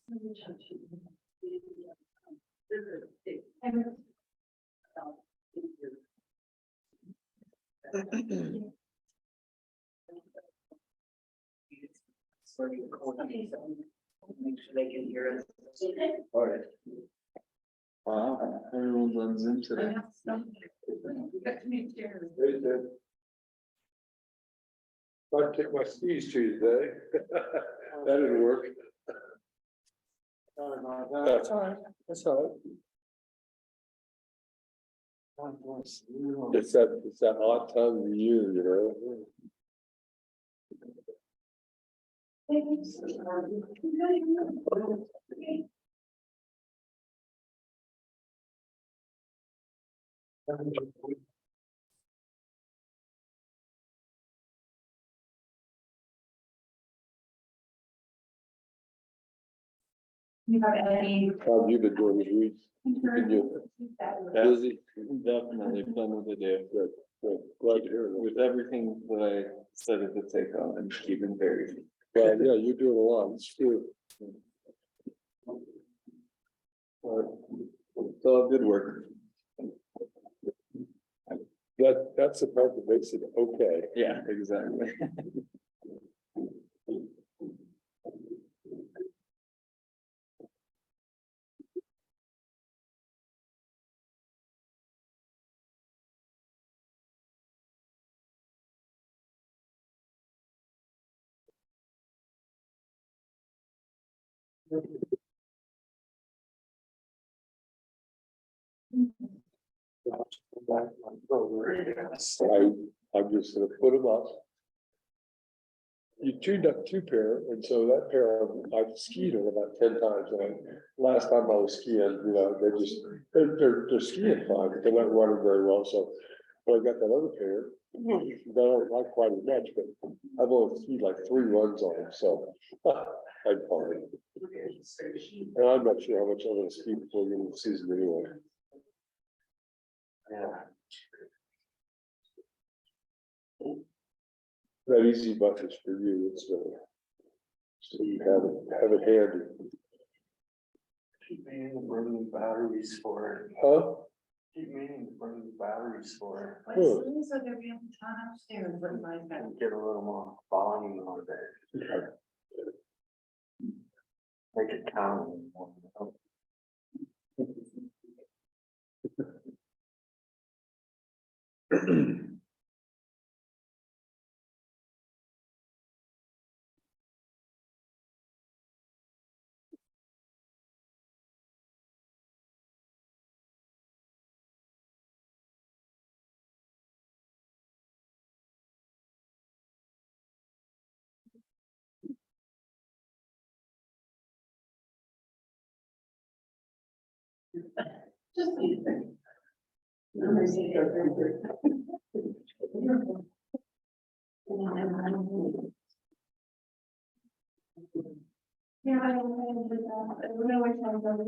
Make sure they can hear us. All right. Wow, everyone's on Zoom today. I'd take my skis Tuesday. That didn't work. That's all right. That's all right. It's that odd time of the year, you know. You have any? How have you been doing this week? Busy? Definitely done with the day. Good, good. Glad to hear it. With everything that I said at the take on and keeping very. Well, yeah, you're doing a lot. It's true. So good work. That's the part that makes it okay. Yeah, exactly. I'm just gonna put them up. You tuned up two pair, and so that pair, I've skied on about 10 times, and last time I was skiing, you know, they're skiing fine, but they're not running very well, so. When I got that other pair, I don't like quite as much, but I've only skied like 3 runs on them, so. I'm fine. And I'm not sure how much I'm gonna ski before the end of the season anyway. That easy button is for you, it's so you have it handy. Keep meaning to bring batteries for it. Huh? Keep meaning to bring batteries for As soon as I get the ton upstairs, what am I it. gonna? Get a little more volume on it. Make it count. Just. Yeah, I don't know which one's on the.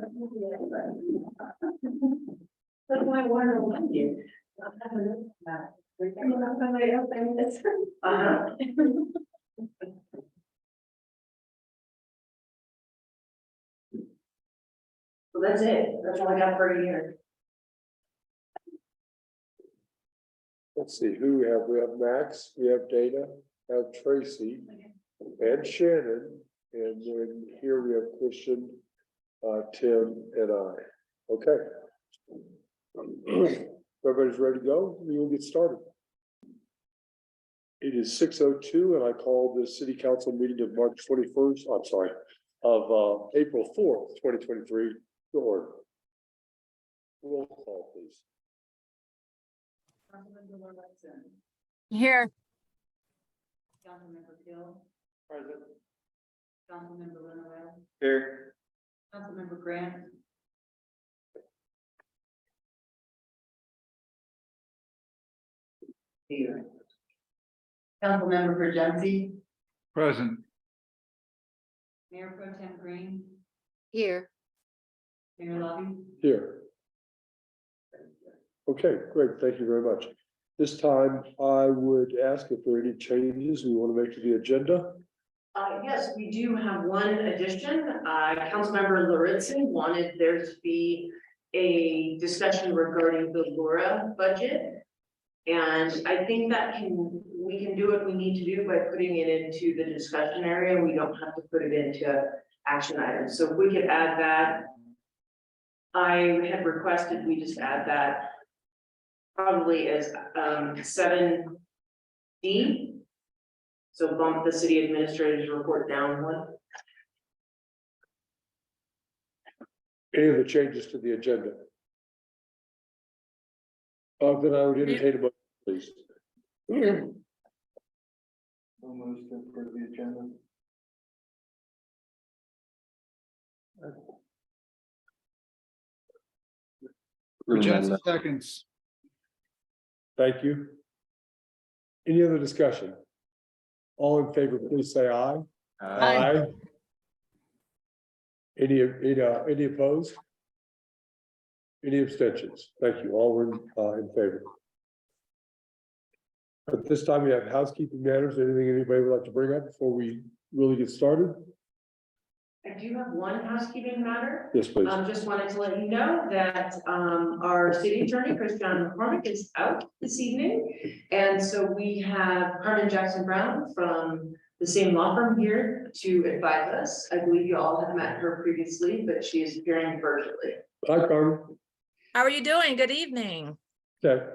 That's why I wonder what you. Somebody else saying this. Well, that's it. That's all I got for a year. Let's see, who we have? We have Max, we have Dana, we have Tracy, and Shannon, and then here we have Christian, Tim, and I. Okay. Everybody's ready to go? We will get started. It is 6:02, and I call the city council meeting of March 21st, I'm sorry, of April 4th, 2023, to order. Roll call, please. Councilmember Watson. Here. Councilmember Hill. Present. Councilmember Leonard. Here. Councilmember Grant. Here. Councilmember Urgency. Present. Mayor Pro Tem Green. Here. Mayor Lobby. Here. Okay, great. Thank you very much. This time I would ask if there are any changes we want to make to the agenda. Yes, we do have one addition. Councilmember Lauritsen wanted there to be a discussion regarding the Laura budget. And I think we can do what we need to do by putting it into the discussion area. We don't have to put it into action items. So if we could add that. I had requested we just add that probably as 7D. So bump the city administrator's report down one. Any of the changes to the agenda? Then I would entertain a motion, please. Almost for the agenda. Remember. Seconds. Thank you. Any other discussion? All in favor, please say aye. Aye. Any opposed? Any abstentions? Thank you. All were in favor. At this time, we have housekeeping matters. Anything anybody would like to bring up before we really get started? I do have one housekeeping matter. Yes, please. Just wanted to let you know that our city attorney, Chris John McCormick, is out this evening. And so we have Carmen Jackson Brown from the same law firm here to advise us. I believe you all have met her previously, but she is appearing virtually. Hi, Carmen. How are you doing? Good evening. Okay.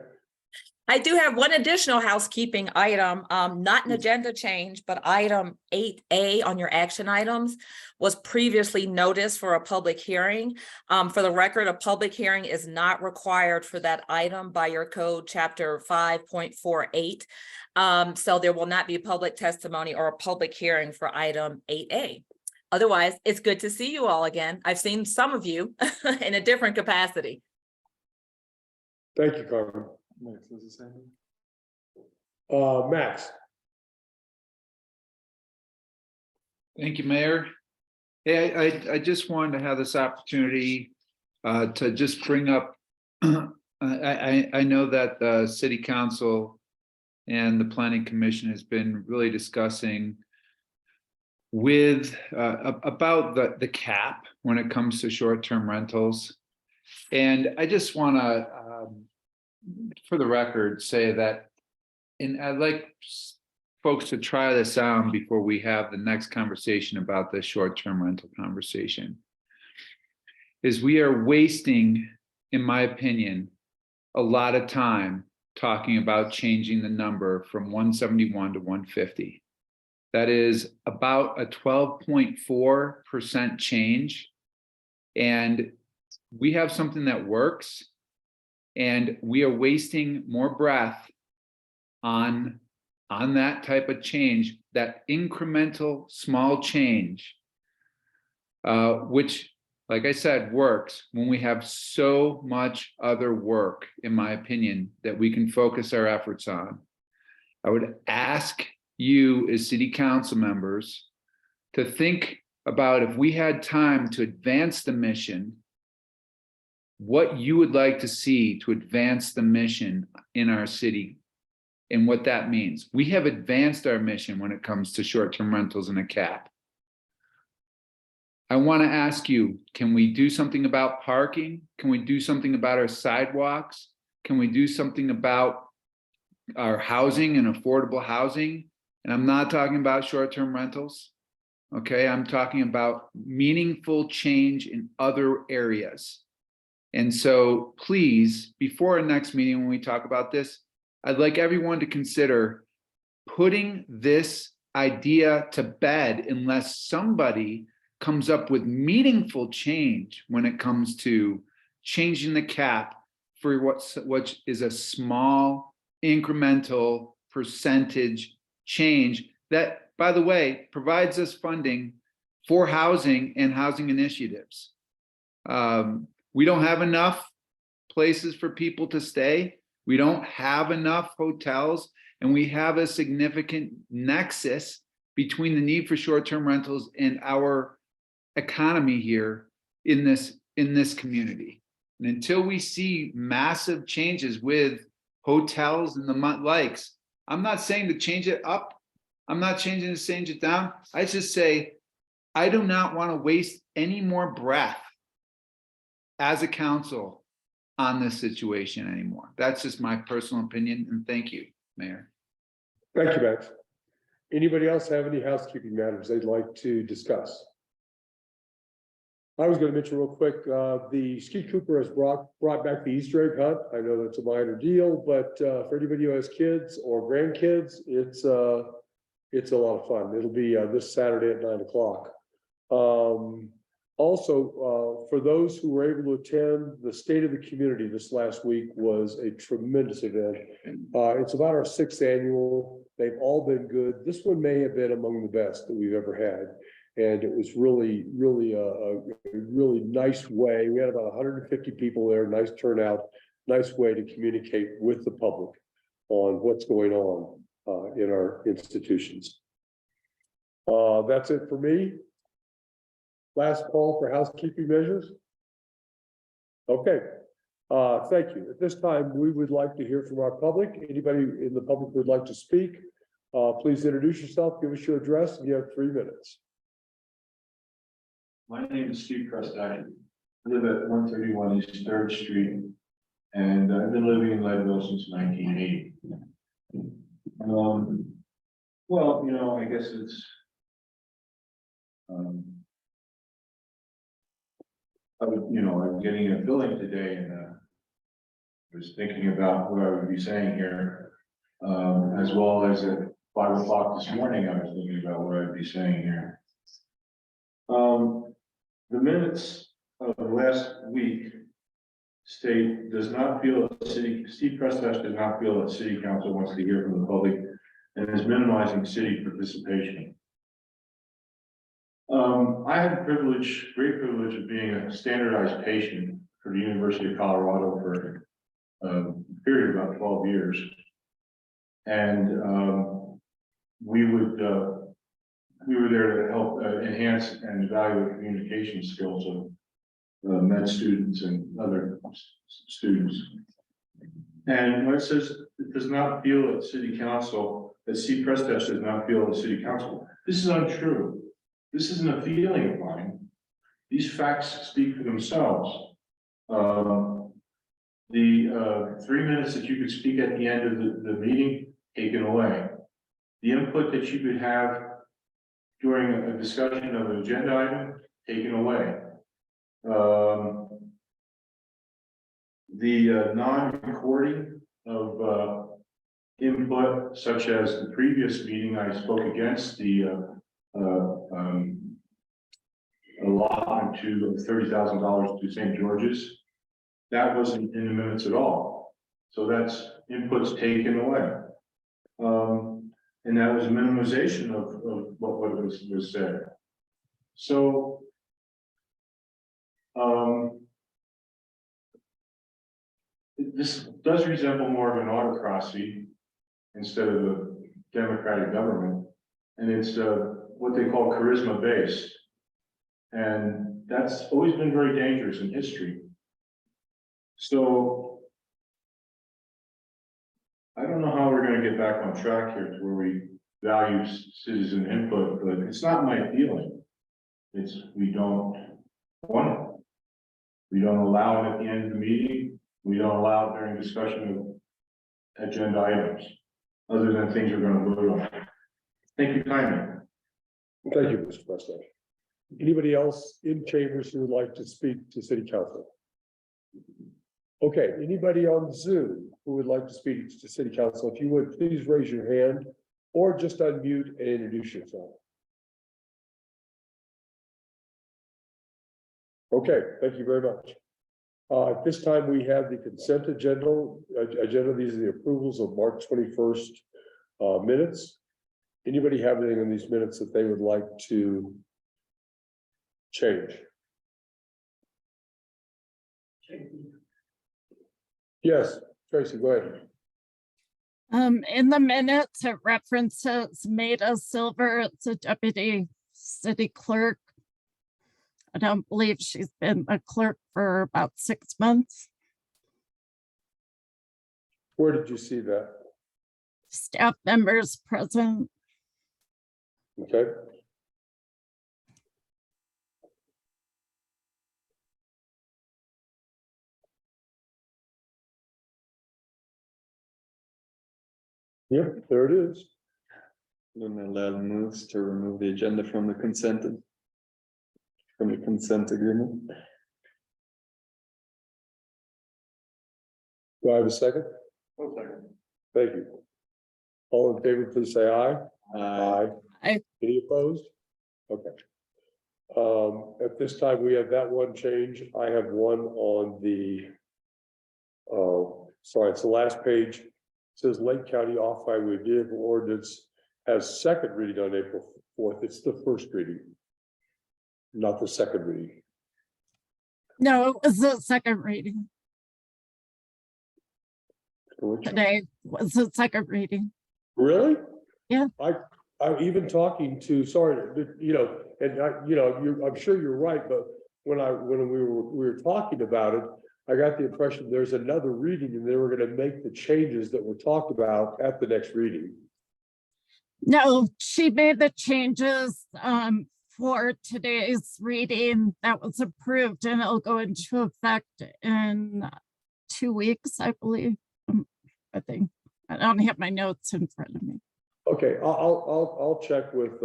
I do have one additional housekeeping item, not an agenda change, but item 8A on your action items was previously noticed for a public hearing. For the record, a public hearing is not required for that item by your code, chapter 5.48. So there will not be public testimony or a public hearing for item 8A. Otherwise, it's good to see you all again. I've seen some of you in a different capacity. Thank you, Carmen. Max is the same. Max. Thank you, Mayor. Hey, I just wanted to have this opportunity to just bring up, I know that the City Council and the Planning Commission has been really discussing with about the cap when it comes to short-term rentals. And I just want to, for the record, say that, and I'd like folks to try this out before we have the next conversation about the short-term rental conversation, is we are wasting, in my opinion, a lot of time talking about changing the number from 171 to 150. That is about a 12.4% change. And we have something that works, and we are wasting more breath on that type of change, that incremental small change, which, like I said, works when we have so much other work, in my opinion, that we can focus our efforts on. I would ask you as city council members to think about, if we had time to advance the mission, what you would like to see to advance the mission in our city and what that means. We have advanced our mission when it comes to short-term rentals and a cap. I want to ask you, can we do something about parking? Can we do something about our sidewalks? Can we do something about our housing and affordable housing? And I'm not talking about short-term rentals. Okay, I'm talking about meaningful change in other areas. And so please, before our next meeting, when we talk about this, I'd like everyone to consider putting this idea to bed unless somebody comes up with meaningful change when it comes to changing the cap for what is a small incremental percentage change that, by the way, provides us funding for housing and housing initiatives. We don't have enough places for people to stay. We don't have enough hotels, and we have a significant nexus between the need for short-term rentals and our economy here in this community. And until we see massive changes with hotels and the likes, I'm not saying to change it up. I'm not changing to change it down. I just say, I do not want to waste any more breath as a council on this situation anymore. That's just my personal opinion, and thank you, Mayor. Thank you, Max. Anybody else have any housekeeping matters they'd like to discuss? I was gonna mention real quick, the Ski Cooper has brought back the Easter egg hunt. I know that's a minor deal, but for anybody who has kids or grandkids, it's a lot of fun. It'll be this Saturday at 9 o'clock. Also, for those who were able to attend, the State of the Community this last week was a tremendous event. It's about our 6th annual. They've all been good. This one may have been among the best that we've ever had. And it was really a really nice way. We had about 150 people there, nice turnout, nice way to communicate with the public on what's going on in our institutions. That's it for me. Last call for housekeeping measures. Okay, thank you. At this time, we would like to hear from our public. Anybody in the public who would like to speak, please introduce yourself, give us your address, and you have 3 minutes. My name is Steve Preston. I live at 131 East 3rd Street, and I've been living in Leadville since 1980. Well, you know, I guess it's I'm getting a filling today, and I was thinking about what I would be saying here, as well as at 5 o'clock this morning, I was thinking about what I'd be saying here. The minutes of last week state does not feel that Steve Prestash does not feel that city council wants to hear from the public and is minimizing city participation. I had the great privilege of being a standardized patient for the University of Colorado for a period of about 12 years. And we were there to help enhance and evaluate communication skills of med students and other students. And when it says it does not feel at city council, that Steve Prestash does not feel at city council, this is untrue. This isn't a feeling of mine. These facts speak for themselves. The 3 minutes that you could speak at the end of the meeting, taken away. The input that you could have during a discussion of an agenda item, taken away. The non-recording of input, such as the previous meeting, I spoke against the allotment to $30,000 to St. George's. That wasn't in the minutes at all. So that's inputs taken away. And that was minimization of what was said. So this does resemble more of an autocracy instead of a democratic government, and it's what they call charisma based, and that's always been very dangerous in history. So I don't know how we're going to get back on track here to where we value citizen input, but it's not my feeling. It's we don't want it. We don't allow it at the end of the meeting. We don't allow it during discussion of agenda items, other than things we're going to vote on. Thank you kindly. Thank you, Mr. President. Anybody else in chambers who would like to speak to city council? Okay, anybody on Zoom who would like to speak to city council, if you would please raise your hand or just unmute and introduce yourself. Okay, thank you very much. At this time, we have the consent agenda. These are the approvals of March 21st minutes. Anybody have anything in these minutes that they would like to change? Yes, Tracy, go ahead. In the minutes, it references Maida Silver as a deputy city clerk. I don't believe she's been a clerk for about 6 months. Where did you see that? Staff members present. Okay. Yep, there it is. Lunella moves to remove the agenda from the consent agreement. Do I have a second? Thank you. All in favor, please say aye. Aye. Any opposed? Okay. At this time, we have that one change. I have one on the. Sorry, it's the last page. It says Lake County Off-Highway Vehicle Ordinance has second reading on April 4th. It's the first reading. Not the second reading. No, it was the second reading. Which- Today was the second reading. Really? Yeah. I'm even talking to, sorry, you know, and I'm sure you're right, but when we were talking about it, I got the impression there's another reading and they were gonna make the changes that were talked about at the next reading. No, she made the changes for today's reading that was approved and it'll go into effect in 2 weeks, I believe. I think. I don't have my notes in front of me. Okay, I'll check with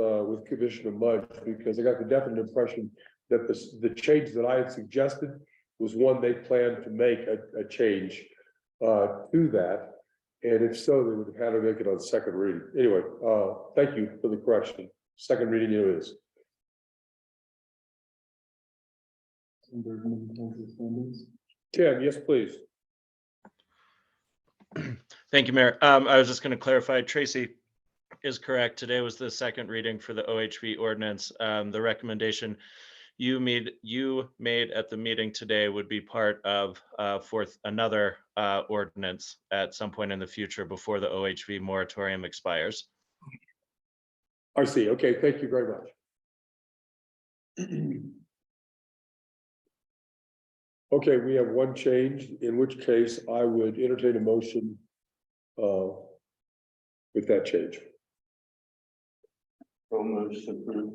Commissioner Mudge because I got the definite impression that the change that I had suggested was one they planned to make a change to that. And if so, they would have had to make it on second reading. Anyway, thank you for the correction. Second reading it is. Tim, yes, please. Thank you, Mayor. I was just going to clarify, Tracy is correct. Today was the second reading for the OHV ordinance. The recommendation you made at the meeting today would be part of another ordinance at some point in the future before the OHV moratorium expires. I see. Okay, thank you very much. Okay, we have one change, in which case I would entertain a motion with that change. So moves to approve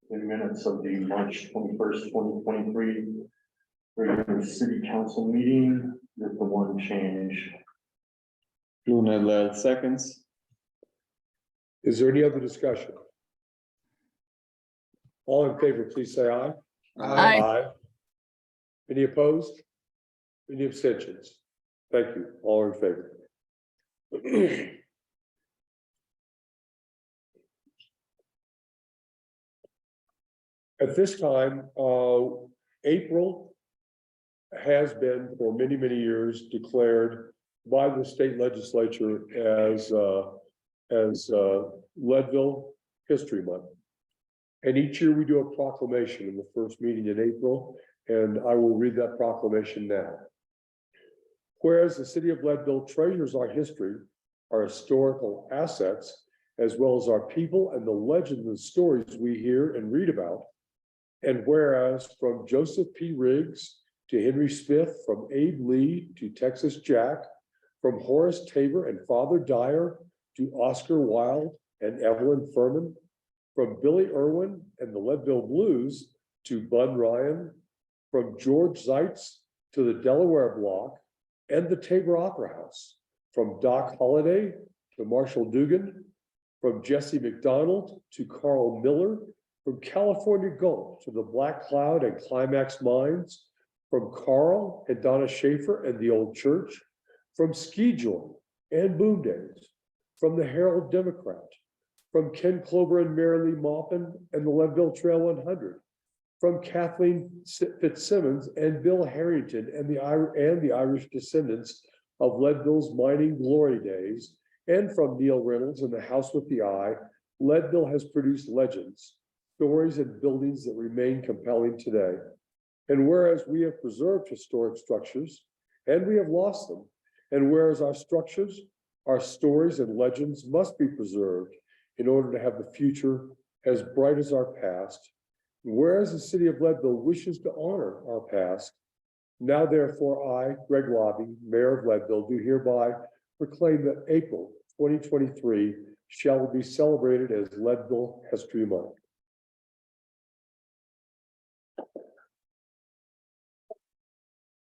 the minutes of the March 21st, 2023 regular city council meeting with the one change. Lunella seconds. Is there any other discussion? All in favor, please say aye. Aye. Any opposed? Any abstentions? Thank you. All in favor. At this time, April has been for many, many years declared by the state legislature as Leadville History Month. And each year we do a proclamation in the first meeting in April, and I will read that proclamation now. Whereas the city of Leadville treasures our history, our historical assets, as well as our people and the legends and stories we hear and read about. And whereas from Joseph P. Riggs to Henry Smith, from Abe Lee to Texas Jack, from Horace Tabor and Father Dyer to Oscar Wilde and Evelyn Furman, from Billy Irwin and the Leadville Blues to Bud Ryan, from George Zeitz to the Delaware Block and the Tabor Opera House, from Doc Holliday to Marshall Dugan, from Jesse McDonald to Carl Miller, from California Gold to the Black Cloud and Climax Mines, from Carl and Donna Schaefer and the Old Church, from Ski Joy and Boom Days, from the Herald Democrat, from Ken Clover and Marilee Maupin and the Leadville Trail 100, from Kathleen Fitzsimmons and Bill Harrington and the Irish descendants of Leadville's mining glory days, and from Neil Reynolds and the House with the Eye, Leadville has produced legends, stories, and buildings that remain compelling today. And whereas we have preserved historic structures and we have lost them, and whereas our structures, our stories, and legends must be preserved in order to have the future as bright as our past, whereas the city of Leadville wishes to honor our past, now therefore I, Greg Lobby, Mayor of Leadville, do hereby proclaim that April 2023 shall be celebrated as Leadville History Month.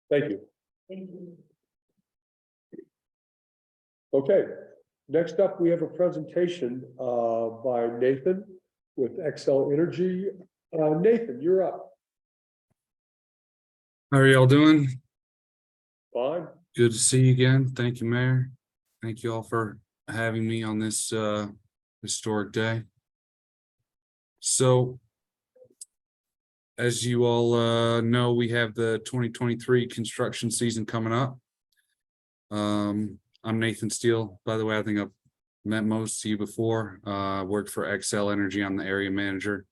Thank you. Okay, next up, we have a presentation by Nathan with Excel Energy. Nathan, you're up. How are y'all doing? Fine. Good to see you again. Thank you, Mayor. Thank you all for having me on this historic day. So, as you all know, we have the 2023 construction season coming up. I'm Nathan Steele. By the way, I think I've met most of you before. Worked for Excel Energy. I'm the area manager.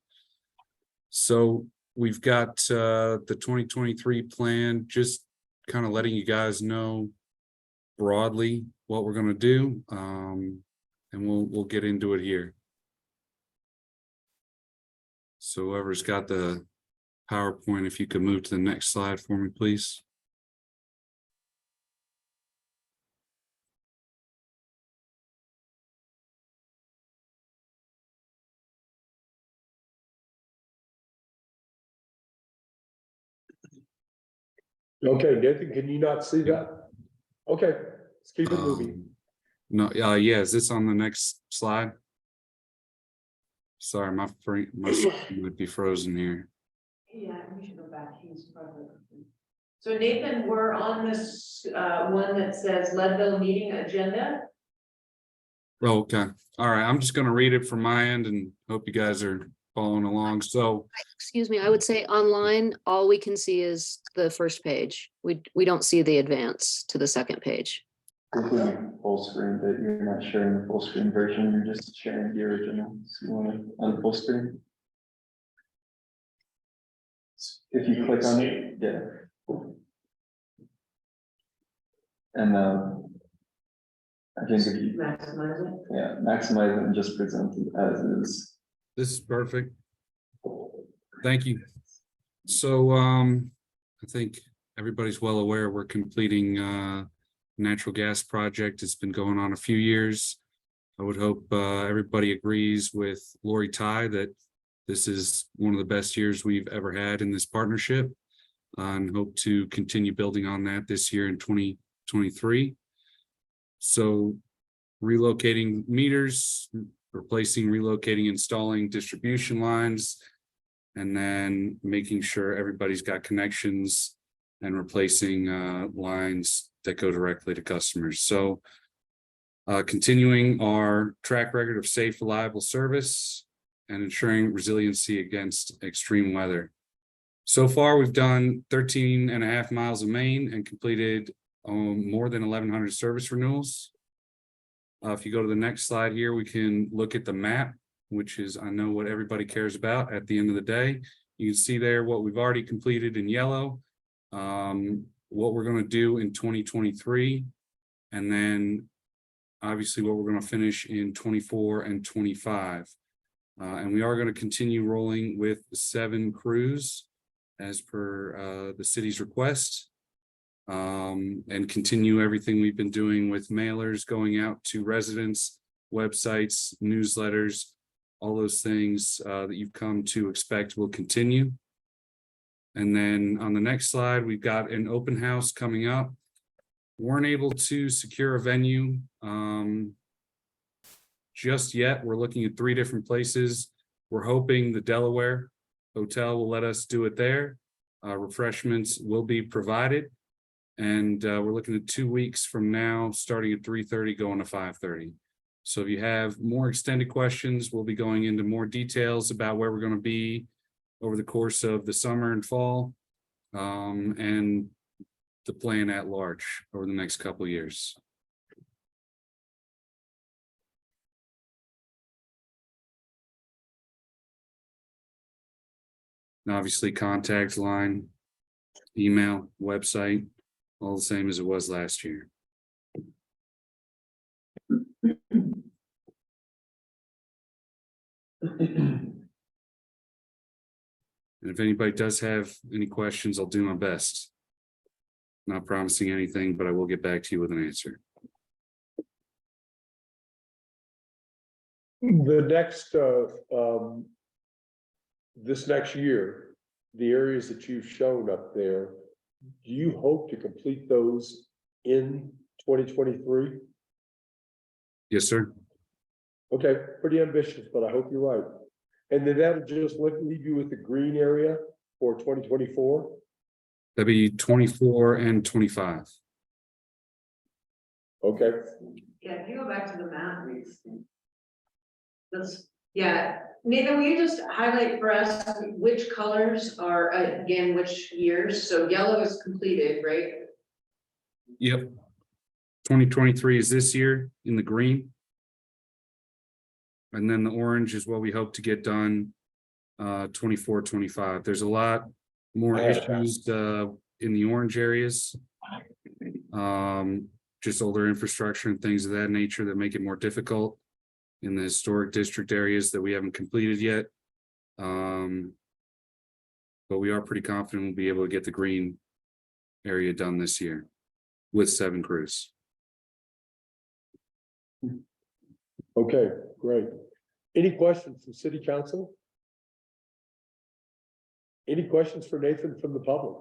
So we've got the 2023 plan, just kind of letting you guys know broadly what we're going to do, and we'll get into it here. So whoever's got the PowerPoint, if you could move to the next slide for me, please. Okay, Nathan, can you not see that? Okay, let's keep it moving. No, yeah, is this on the next slide? Sorry, my screen would be frozen here. Yeah, we should go back. He's probably. So Nathan, we're on this one that says Leadville meeting agenda. Oh, okay, all right, I'm just gonna read it from my end and hope you guys are following along. So Excuse me, I would say online, all we can see is the first page. We don't see the advance to the second page. Including full screen, but you're not sharing the full screen version, you're just sharing the original, so you want it on full screen. If you click on it, yeah. And I think if you, Maximize it. yeah, maximize it and just present it as is. this is perfect. Thank you. So I think everybody's well aware we're completing natural gas project. It's been going on a few years. I would hope everybody agrees with Lori Ty that this is one of the best years we've ever had in this partnership, and hope to continue building on that this year in 2023. So relocating meters, relocating, installing distribution lines, and then making sure everybody's got connections and replacing lines that go directly to customers. So continuing our track record of safe, reliable service and ensuring resiliency against extreme weather. So far, we've done 13.5 miles of main and completed more than 1,100 service renewals. If you go to the next slide here, we can look at the map, which is, I know, what everybody cares about at the end of the day. You can see there what we've already completed in yellow, what we're going to do in 2023, and then obviously what we're going to finish in 24 and 25. And we are going to continue rolling with 7 crews as per the city's request, and continue everything we've been doing with mailers going out to residents, websites, newsletters, all those things that you've come to expect will continue. And then on the next slide, we've got an open house coming up. Weren't able to secure a venue just yet. We're looking at 3 different places. We're hoping the Delaware Hotel will let us do it there. Refreshments will be provided. And we're looking at 2 weeks from now, starting at 3:30, going to 5:30. So if you have more extended questions, we'll be going into more details about where we're going to be over the course of the summer and fall, and the plan at large over the next couple of years. And obviously, contact line, email, website, all the same as it was last year. And if anybody does have any questions, I'll do my best. Not promising anything, but I will get back to you with an answer. The next, this next year, the areas that you've shown up there, do you hope to complete those in 2023? Yes, sir. Okay, pretty ambitious, but I hope you're right. And then that'll just leave you with the green area for 2024? That'd be 24 and 25. Okay, Yeah, if you go back to the map, yeah, Nathan, will you just highlight for us which colors are, again, which years? So yellow is completed, right? Yep. 2023 is this year in the green. And then the orange is what we hope to get done 24, 25. There's a lot more issues in the orange areas. Just older infrastructure and things of that nature that make it more difficult in the historic district areas that we haven't completed yet. But we are pretty confident we'll be able to get the green area done this year with 7 crews. okay, great. Any questions from city council? Any questions for Nathan from the public?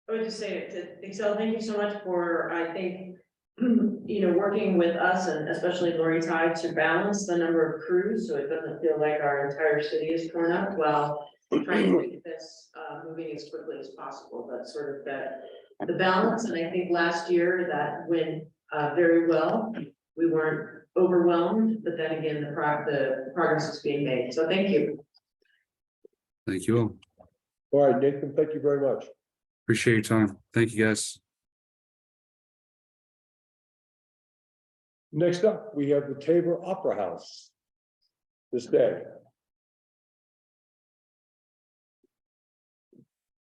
I would just say to Excel, thank you so much for, I think, you know, working with us and especially Lori Tide to balance the number of crews, so it doesn't feel like our entire city is torn up while trying to get this moving as quickly as possible. That's sort of the balance, and I think last year that went very well. We weren't overwhelmed, but then again, the progress is being made. So thank you. Thank you all. All right, Nathan, thank you very much. Appreciate your time. Thank you, guys. Next up, we have the Tabor Opera House this day.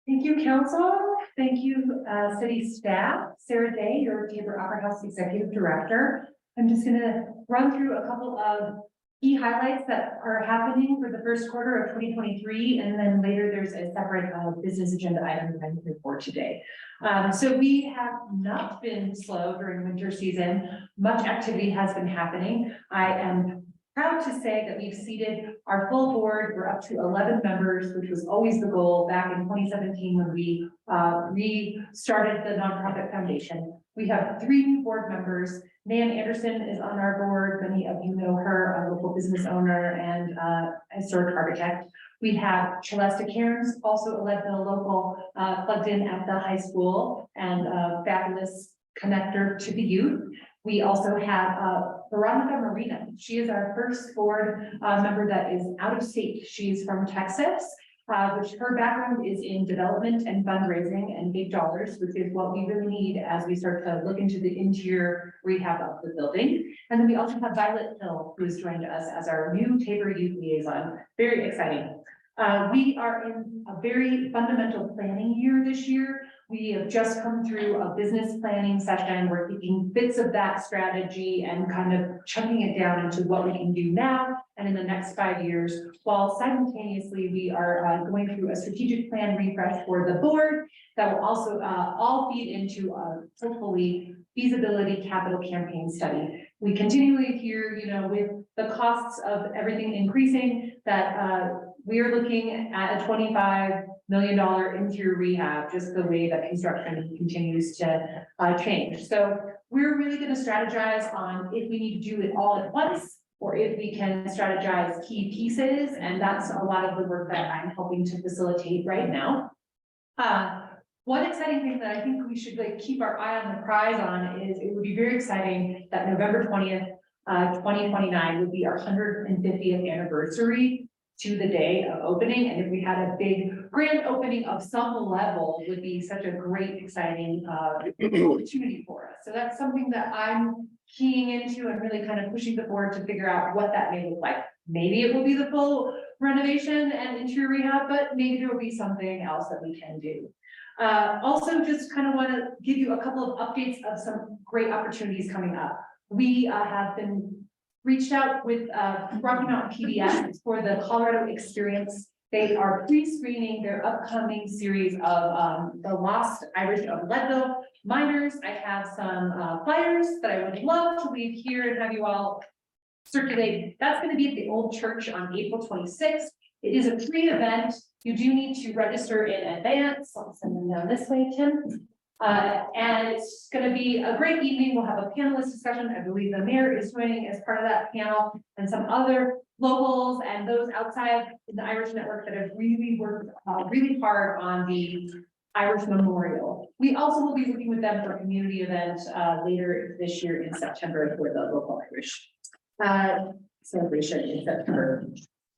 Thank you, council. Thank you, city staff. Sarah Day, your Tabor Opera House Executive Director. I'm just gonna run through a couple of key highlights that are happening for the first quarter of 2023, and then later there's a separate business agenda item that I'm here for today. So we have not been slow during winter season. Much activity has been happening. I am proud to say that we've seated our full board. We're up to 11 members, which was always the goal back in 2017 when we restarted the nonprofit foundation. We have 3 new board members. Nan Anderson is on our board. Many of you know her, a local business owner and historic architect. We have Celesta Cairns, also a Leadville local, plugged in at the high school and a fabulous connector to the youth. We also have Veronica Marina. She is our first board member that is out of state. She's from Texas, which her background is in development and fundraising and big dollars, which is what we really need as we start to look into the interior rehab of the building. And then we also have Violet Hill, who has joined us as our new Tabor Youth Liaison. Very exciting. We are in a very fundamental planning year this year. We have just come through a business planning session. We're taking bits of that strategy and kind of chunking it down into what we can do now and in the next 5 years, while simultaneously we are going through a strategic plan refresh for the board that will also all feed into a hopefully feasibility capital campaign study. We continually hear, you know, with the costs of everything increasing, that we are looking at a $25 million interior rehab, just the way that construction continues to change. So we're really going to strategize on if we need to do it all at once, or if we can strategize key pieces. And that's a lot of the work that I'm helping to facilitate right now. One exciting thing that I think we should keep our eye on the prize on is it would be very exciting that November 20th, 2029 would be our 150th anniversary to the day of opening. And if we had a big grand opening of some level, would be such a great, exciting opportunity for us. So that's something that I'm keying into and really kind of pushing the board to figure out what that may look like. Maybe it will be the full renovation and interior rehab, but maybe there will be something else that we can do. Also, just kind of want to give you a couple of updates of some great opportunities coming up. We have been reached out with Rocky Mountain PBS for the Colorado Experience They are pre-screening their upcoming series of The Lost Irish of Leadville Miners. I have some flyers that I would love to leave here and have you all circulate. That's going to be at the old church on April 26th. It is a free event. You do need to register in advance. I'll send them down this way, Tim. And it's going to be a great evening. We'll have a panelist discussion. I believe the mayor is joining as part of that panel, and some other locals and those outside in the Irish network that have really worked really hard on the Irish Memorial. We also will be working with them for a community event later this year in September for the local Irish celebration in September.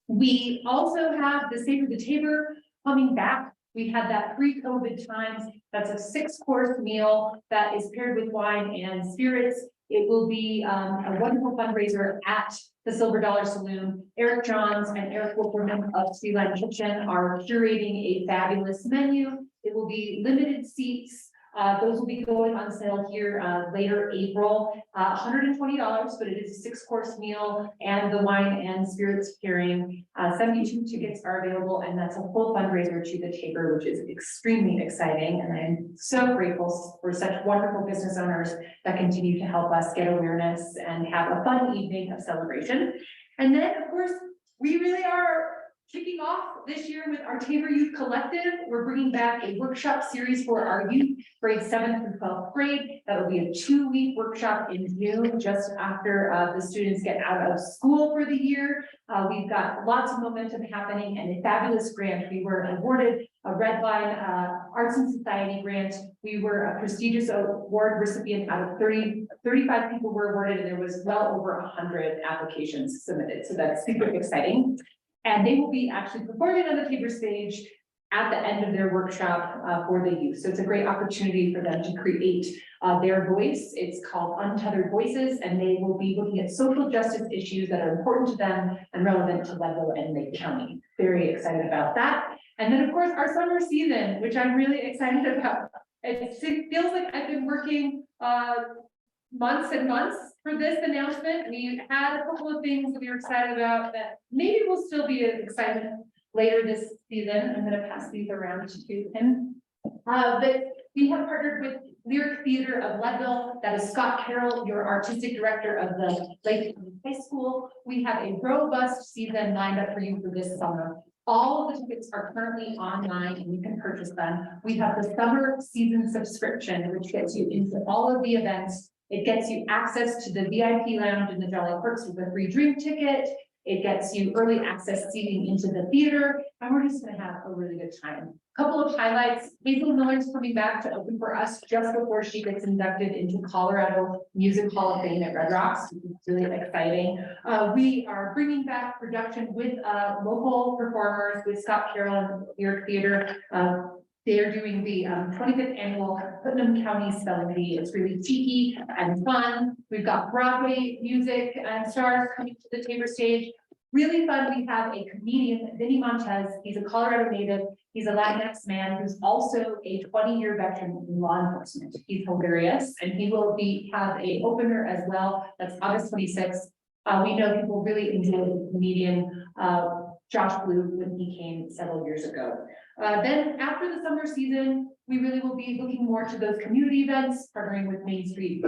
We also have the Save the Tabor coming back. We had that pre-COVID times. That's a 6-course meal that is paired with wine and spirits. It will be a wonderful fundraiser at the Silver Dollar Saloon. Eric Johns and Eric Wolferman of Sea Line Kitchen are curating a fabulous menu. It will be limited seats. Those will be going on sale here later April, $120, but it is a 6-course meal and the wine and spirits pairing. 72 tickets are available, and that's a full fundraiser to the Tabor, which is extremely exciting. And I'm so grateful for such wonderful business owners that continue to help us get awareness and have a fun evening of celebration. And then, of course, we really are kicking off this year with our Tabor Youth Collective. We're bringing back a workshop series for our youth, grades 7th through 12th grade. That will be a 2-week workshop in June, just after the students get out of school for the year. We've got lots of momentum happening and a fabulous grant. We were awarded a Red Line Arts and Society grant. We were a prestigious award recipient out of 35 people were awarded, and there was well over 100 applications submitted. So that's super exciting. And they will be actually performing on the Tabor stage at the end of their workshop for the youth. So it's a great opportunity for them to create their voice. It's called Untethered Voices, and they will be looking at social justice issues that are important to them and relevant to Leadville and Lake County. Very excited about that. And then, of course, our summer season, which I'm really excited about. It feels like I've been working months and months for this announcement. We had a couple of things that we were excited about that maybe will still be an excitement later this season. I'm going to pass these around to him. But we have partnered with Lyric Theater of Leadville. That is Scott Carroll, your artistic director of the Lake County High School. We have a robust season lined up for you for this summer. All of the tickets are currently online and you can purchase them. We have the summer season subscription, which gets you into all of the events. It gets you access to the VIP lounge in the Jolly Perks with a free drink ticket. It gets you early access seating into the theater, and we're just gonna have a really good time. Couple of highlights: Hazel Miller's coming back to open for us just before she gets inducted into Colorado Music Hall of Fame at Red Rocks, which is really exciting. We are bringing back production with local performers with Scott Carroll and Lyric Theater. They are doing the 25th annual Putnam County Spelling Bee. It's really cheeky and fun. We've got Broadway music and stars coming to the Tabor stage. Really fun. We have a comedian, Vinny Montez. He's a Colorado native. He's a Latinx man who's also a 20-year veteran in law enforcement. He's hilarious, and he will have a opener as well. That's August 26th. We know people really enjoy the comedian Josh Blue when he came several years ago. Then after the summer season, we really will be looking more to those community events, partnering with Main Street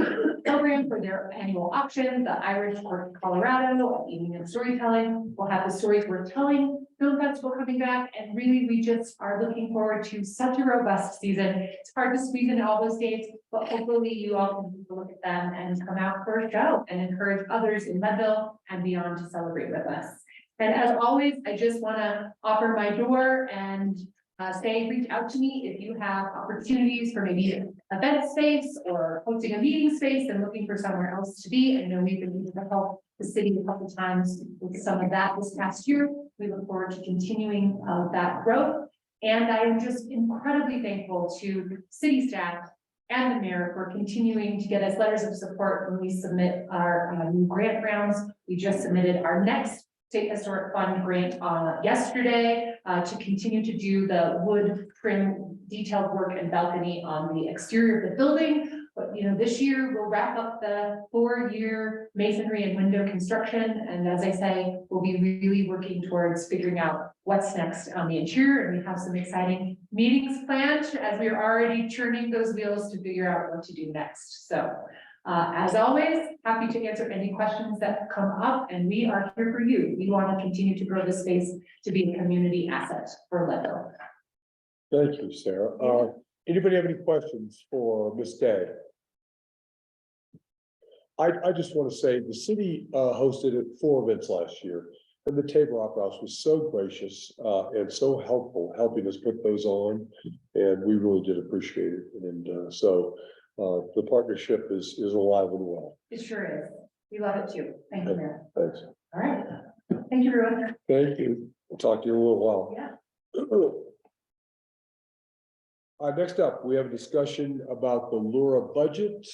Program for their annual auction, the Irish Court of Colorado, Evening of Storytelling. We'll have the Stories Worth Telling Film Festival coming back, and really we just are looking forward to such a robust season. It's hard to squeeze in all those dates, but hopefully you all can take a look at them and come out for a show and encourage others in Leadville and beyond to celebrate with us. And as always, I just want to offer my door and say, reach out to me if you have opportunities for maybe event space or hosting a meeting space and looking for somewhere else to be. I know we've been able to help the city a couple times with some of that this past year. We look forward to continuing that growth. And I am just incredibly thankful to city staff and the mayor for continuing to get us letters of support when we submit our new grant rounds. We just submitted our next State Historic Fund grant yesterday to continue to do the wood trim detailed work and balcony on the exterior of the building. But, this year we'll wrap up the 4-year masonry and window construction. And as I say, we'll be really working towards figuring out what's next on the interior. And we have some exciting meetings planned as we are already churning those wheels to figure out what to do next. So as always, happy to answer any questions that come up, and we are here for you. We want to continue to grow this space to be a community asset for Leadville. Thank you, Sarah. Anybody have any questions for Ms. Day? I just want to say the city hosted 4 events last year, and the Tabor Opera House was so gracious and so helpful, helping us put those on, and we really did appreciate it. And so the partnership is alive and well. It sure is. We love it too. Thank you, Mayor. Thanks. All right. Thank you, everyone. Thank you. We'll talk to you in a little while. Yeah. Next up, we have a discussion about the Lura budget.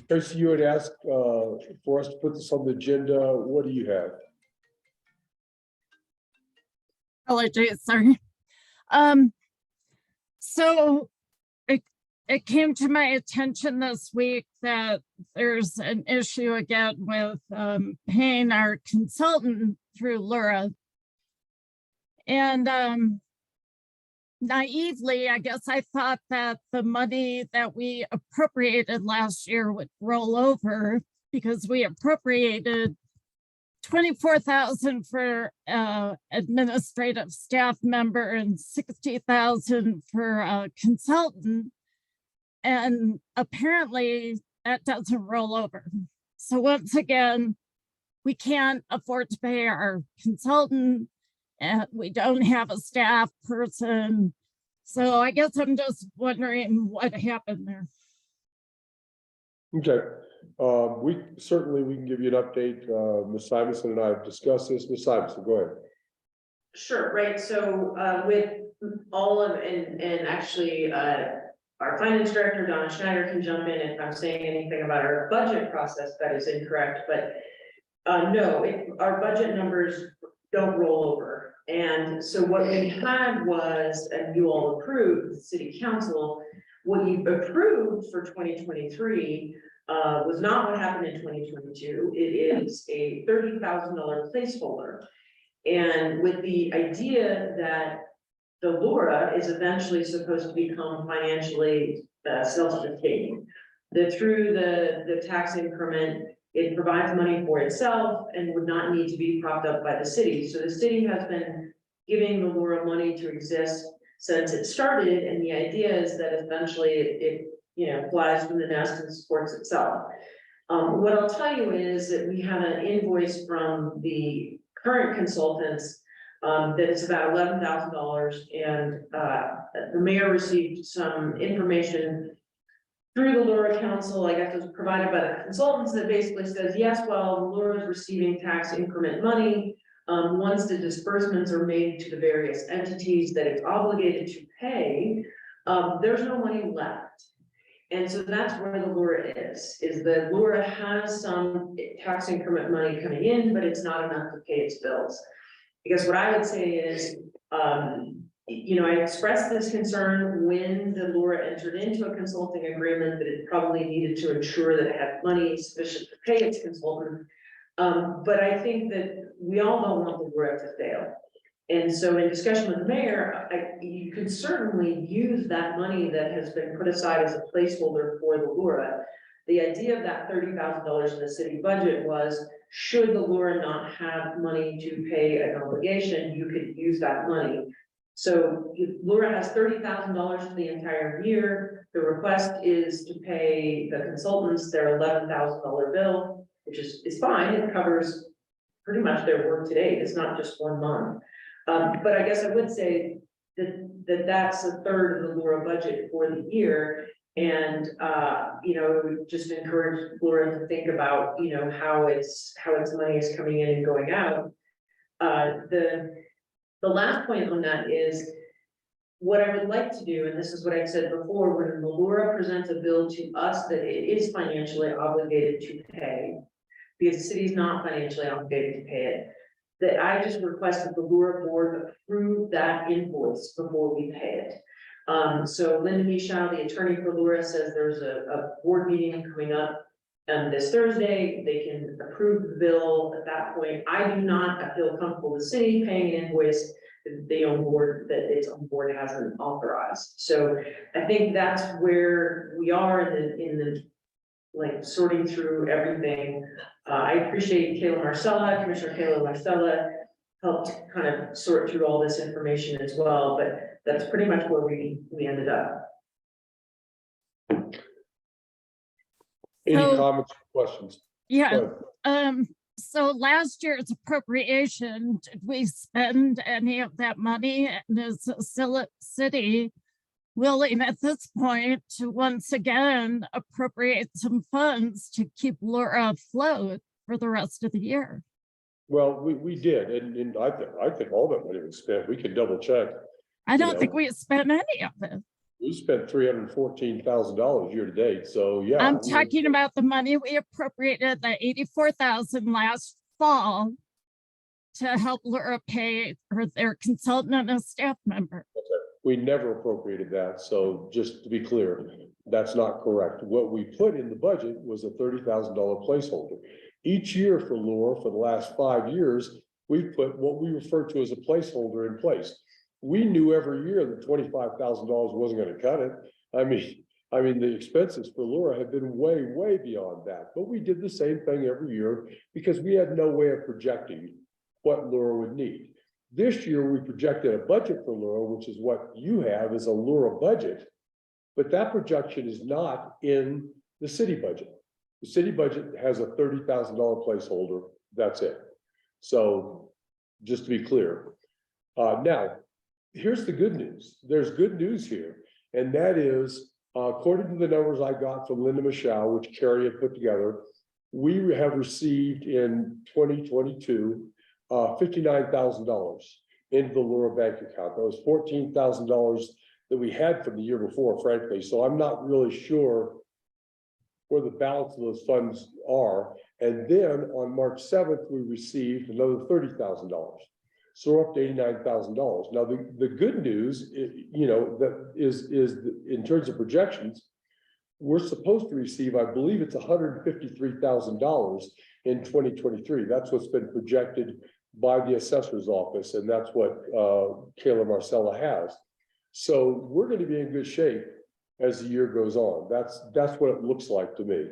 Tracy, you had asked for us to put this on the agenda. What do you have? Apologies, sorry. So it came to my attention this week that there's an issue again with paying our consultant through Lura. And naively, I guess I thought that the money that we appropriated last year would roll over, because we appropriated $24,000 for administrative staff member and $60,000 for a consultant. And apparently that doesn't roll over. So once again, we can't afford to pay our consultant, and we don't have a staff person. So I guess I'm just wondering what happened there. Okay, we can give you an update. Ms. Simonson and I have discussed this. Ms. Simonson, go ahead. Sure, right, so with all of, and actually our finance director, Donna Schneider, can jump in if I'm saying anything about our budget process that is incorrect, but no, our budget numbers don't roll over. And so what we had was, and you all approved, the city council, what you approved for 2023 was not what happened in 2022. It is a $30,000 placeholder. And with the idea that the Lura is eventually supposed to become financially self-sustaining, that through the tax increment, it provides money for itself and would not need to be propped up by the city. So the city has been giving the Lura money to exist since it started, and the idea is that eventually it flies from the nest and supports itself. What I'll tell you is that we have an invoice from the current consultants that is about $11,000, and the mayor received some information through the Lura Council, I guess it was provided by the consultants, that basically says, yes, well, the Lura is receiving tax increment money. Once the disbursements are made to the various entities that it's obligated to pay, there's no money left. And so that's where the Lura is the Lura has some tax increment money coming in, but it's not enough to pay its bills. Because what I would say is, I expressed this concern when the Lura entered into a consulting agreement that it probably needed to ensure that it had money sufficient to pay its consultant. But I think that we all don't want the Lura to fail. And so in discussion with the mayor, you could certainly use that money that has been put aside as a placeholder for the Lura. The idea of that $30,000 in the city budget was, should the Lura not have money to pay an obligation, you could use that money. So Lura has $30,000 for the entire year. The request is to pay the consultants their $11,000 bill, which is fine. It covers pretty much their work today. It's not just 1 month. But I guess I would say that's a third of the Lura budget for the year. And just encourage Lura to think about, how its money is coming in and going out. The last point on that is what I would like to do, and this is what I've said before, when the Lura presents a bill to us that it is financially obligated to pay, because the city is not financially obligated to pay it, that I just request that the Lura board approve that invoice before we pay it. So Linda Michelle, the attorney for Laura, says there's a board meeting coming up. This Thursday, they can approve the bill at that point. I do not feel comfortable with the city paying an invoice that the own board, that its own board hasn't authorized. So I think that's where we are in the like sorting through everything. I appreciate Commissioner Kayla Marcella helped kind of sort through all this information as well, but that's pretty much where we ended up. Any So- comments, or questions? Yeah, Go ahead. so last year's appropriation, did we spend any of that money? And is the city willing at this point to once again appropriate some funds to keep Laura afloat for the rest of the year? Well, we did, and I think all that money was spent. We could double check. I don't think know. we spent any of it. We spent $314,000 year to date, so yeah. I'm talking about the money we appropriated, the 84,000 last fall to help Laura pay their consultant and a staff member. We never appropriated that, so just to be clear, that's not correct. What we put in the budget was a $30,000 placeholder. Each year for Laura, for the last 5 years, we've put what we refer to as a placeholder in place. We knew every year that $25,000 wasn't gonna cut it. I mean, the expenses for Laura have been way beyond that, but we did the same thing every year because we had no way of projecting what Laura would need. This year, we projected a budget for Laura, which is what you have is a Laura budget, but that projection is not in the city budget. The city budget has a $30,000 placeholder, that's it. So, just to be clear. Now, here's the good news. There's good news here, and that is, according to the numbers I got from Linda Michelle, which Carrie had put together, we have received in 2022, $59,000 into the Laura bank account. That was $14,000 that we had from the year before, frankly. So I'm not really sure where the balance of those funds are. And then on March 7th, we received another $30,000. So we're up to $89,000. Now, the good news, that is in terms of projections, we're supposed to receive, I believe it's $153,000 in 2023. That's what's been projected by the assessor's office, and that's what Kayla Marcella has. So we're going to be in good shape as the year goes on. That's what it looks like to me.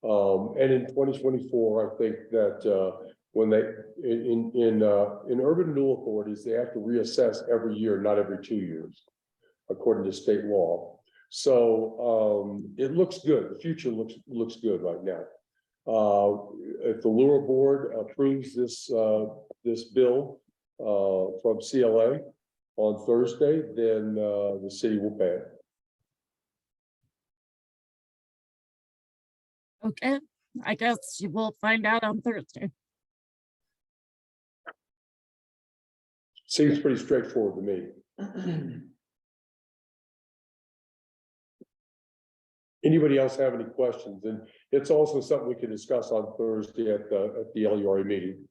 And in 2024, I think that when they in urban renewal authorities, they have to reassess every year, not every 2 years, according to state law. So it looks good. The future looks good right now. If the Laura board approves this bill from CLA on Thursday, then the city will pay it. Okay, I guess you will find out on Thursday. Seems pretty straightforward to me. Anybody else have any questions? And it's also something we can discuss on Thursday at the LURA meeting.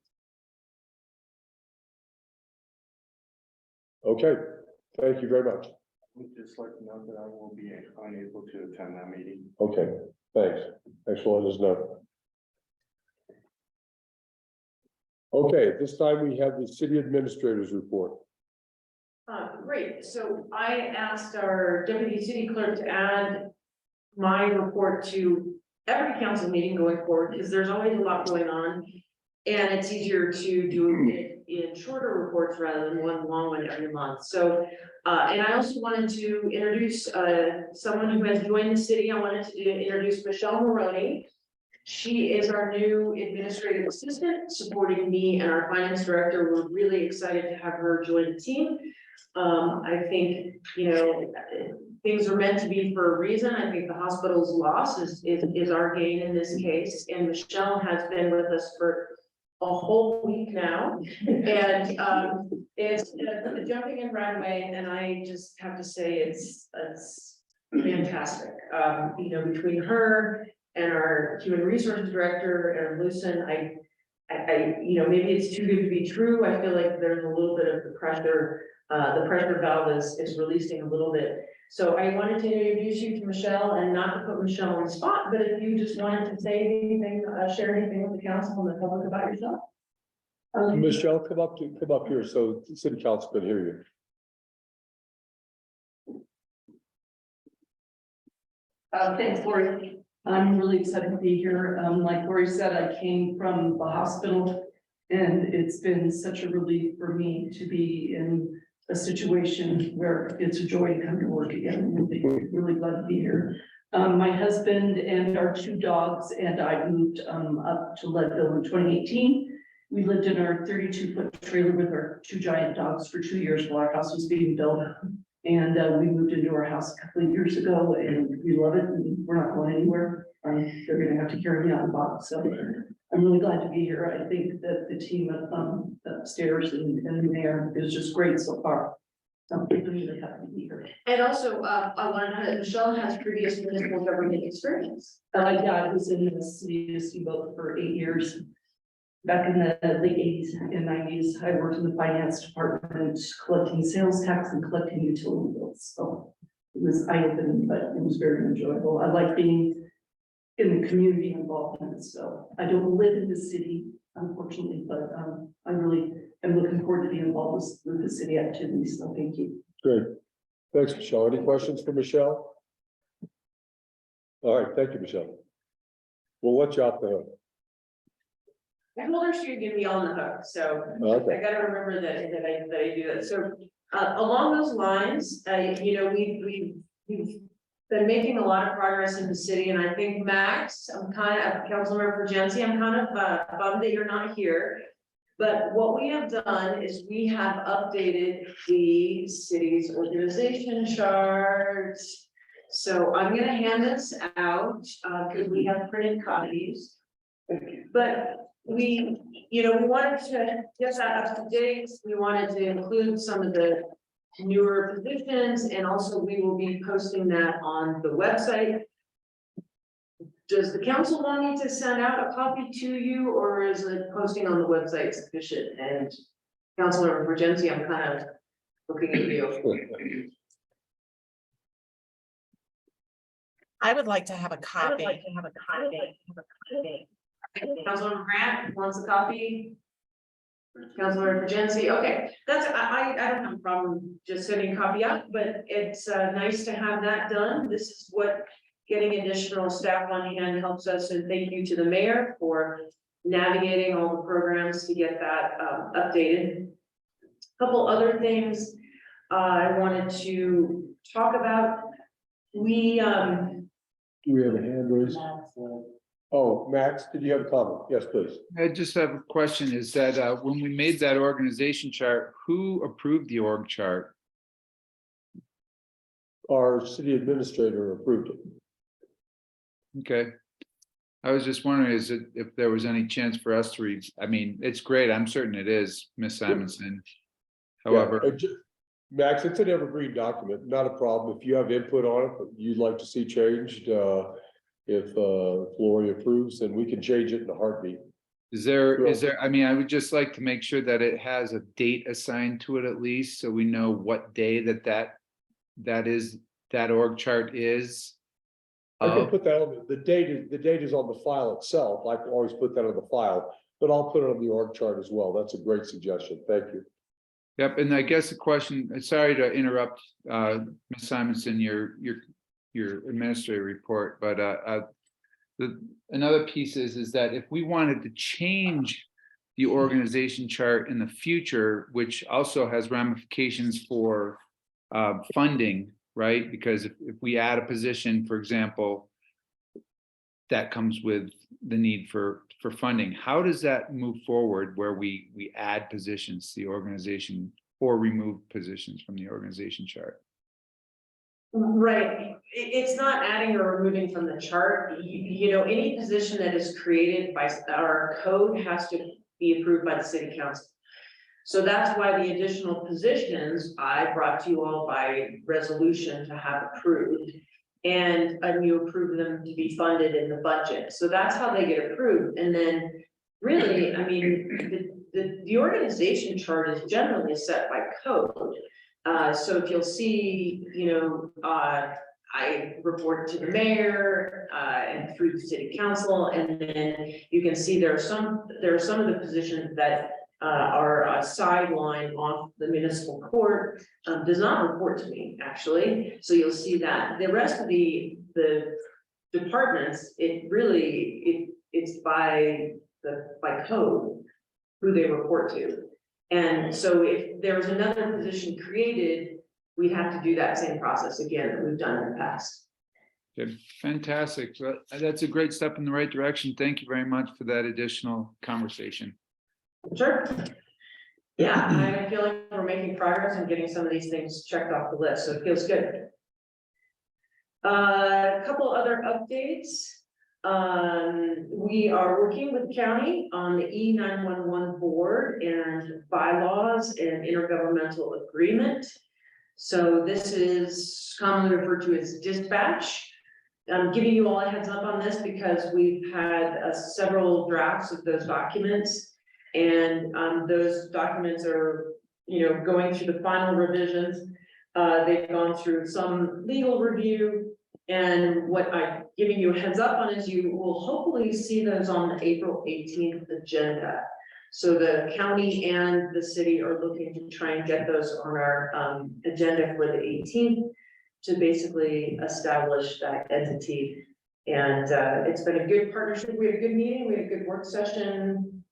Okay, thank you very much. We'd just like to note that I will be unable to attend that meeting. Okay, thanks. Thanks for letting us know. Okay, at this time we have the city administrator's report. Great, so I asked our deputy city clerk to add my report to every council meeting going forward, because there's always a lot going on. And it's easier to do it in shorter reports rather than one long one every month. So, and I also wanted to introduce someone who has joined the city. I wanted to introduce Michelle Maroney. She is our new administrative assistant, supporting me and our finance director. We're really excited to have her join the team. I think, things are meant to be for a reason. I think the hospital's loss is our gain in this case. And Michelle has been with us for a whole week now. And it's jumping in right away. And I just have to say it's fantastic. Between her and our human resources director, Erin Lucen, maybe it's too good to be true. I feel like there's a little bit of the pressure valve is releasing a little bit. So I wanted to introduce you to Michelle, and not to put Michelle on the spot, but if you just wanted to say anything, share anything with the council and the public about yourself. Michelle, come up here so the city council can hear you. Thanks, Lori. I'm really excited to be here. Like Lori said, I came from the hospital, and it's been such a relief for me to be in a situation where it's a joy to come to work again. I'm really glad to be here. My husband and our 2 dogs and I moved up to Leadville in 2018. We lived in our 32-foot trailer with our 2 giant dogs for 2 years while our house was being built. And we moved into our house a couple of years ago, and we love it, and we're not going anywhere. They're gonna have to carry me out of the box, so I'm really glad to be here. I think that the team upstairs and the mayor is just great so far. So I'm really happy to be here. And also, I wanted to, Michelle has previous municipal government experience. Yeah, I was in the city of Steamboat for 8 years. Back in the late 80s and 90s, I worked in the finance department, collecting sales tax and collecting utility bills. So it was eye-opening, but it was very enjoyable. I like being in the community involvement. So I don't live in the city, unfortunately, but I really am looking forward to being involved with the city activities. So thank you. Great. Thanks, Michelle. Any questions for Michelle? All right, thank you, Michelle. We'll let you off the hook. I told her she would get me on the hook, so Okay. I gotta remember that I do that. So along those lines, we've been making a lot of progress in the city, and I think Max, Councilmember Pergenci, I'm kind of bummed that you're not here. But what we have done is we have updated the city's organization chart. So I'm gonna hand this out because we have printed copies. But we wanted to get that up to date. We wanted to include some of the newer positions, and also we will be posting that on the website. Does the council want me to send out a copy to you, or is it posting on the website sufficient? And Councilor Pergenci, I'm kind of looking at you. I would like to have a copy. Councilor Grant wants a copy. Councilor Pergenci, okay, I don't have a problem just sending a copy out, but it's nice to have that done. This is what getting additional staff on hand helps us, and thank you to the mayor for navigating all the programs to get that updated. Couple other things I wanted to talk about. Do we have a hand raised? Oh, Max, did you have a comment? Yes, please. I just have a question, is that when we made that organization chart, who approved the org chart? Our city administrator approved it. Okay. I was just wondering if there was any chance for us to read, I mean, it's great, I'm certain it is, Ms. Simonson. However, Yeah, Max, it's an evergreen document, not a problem. If you have input on it, that you'd like to see changed, if Lori approves, then we can change it in a heartbeat. is there, I mean, I would just like to make sure that it has a date assigned to it at least, so we know what day that org chart is. I can put that on, the date is on the file itself. I can always put that on the file, but I'll put it on the org chart as well. That's a great suggestion. Thank you. Yep, and I guess the question, sorry to interrupt, Ms. Simonson, your administrative report, but another piece is that if we wanted to change the organization chart in the future, which also has ramifications for funding, right? Because if we add a position, for example, that comes with the need for funding. How does that move forward where we add positions to the organization or remove positions from the organization chart? Right, it's not adding or removing from the chart. Any position that is created by our code has to be approved by the city council. So that's why the additional positions I brought to you all by resolution to have approved. And you approve them to be funded in the budget. So that's how they get approved. And then really, I mean, the organization chart is generally set by code. So if you'll see, I report to the mayor, and through the city council, and then you can see there are some of the positions that are sidelined off the municipal court, does not report to me, actually. So you'll see that the rest of the departments, it's by code who they report to. And so if there was another position created, we'd have to do that same process again that we've done in the past. Good, fantastic. So that's a great step in the right direction. Thank you very much for that additional conversation. Sure. Yeah, I feel like we're making progress and getting some of these things checked off the list, so it feels good. A couple other updates. We are working with the county on the E911 board and bylaws and intergovernmental agreement. So this is commonly referred to as dispatch. I'm giving you all a heads up on this because we've had several drafts of those documents. And those documents are, going through the final revisions. They've gone through some legal review. And what I'm giving you a heads up on is you will hopefully see those on the April 18th agenda. So the county and the city are looking to try and get those on our agenda for the 18th to basically establish that entity. And it's been a good partnership. We had a good meeting. We had a good work session.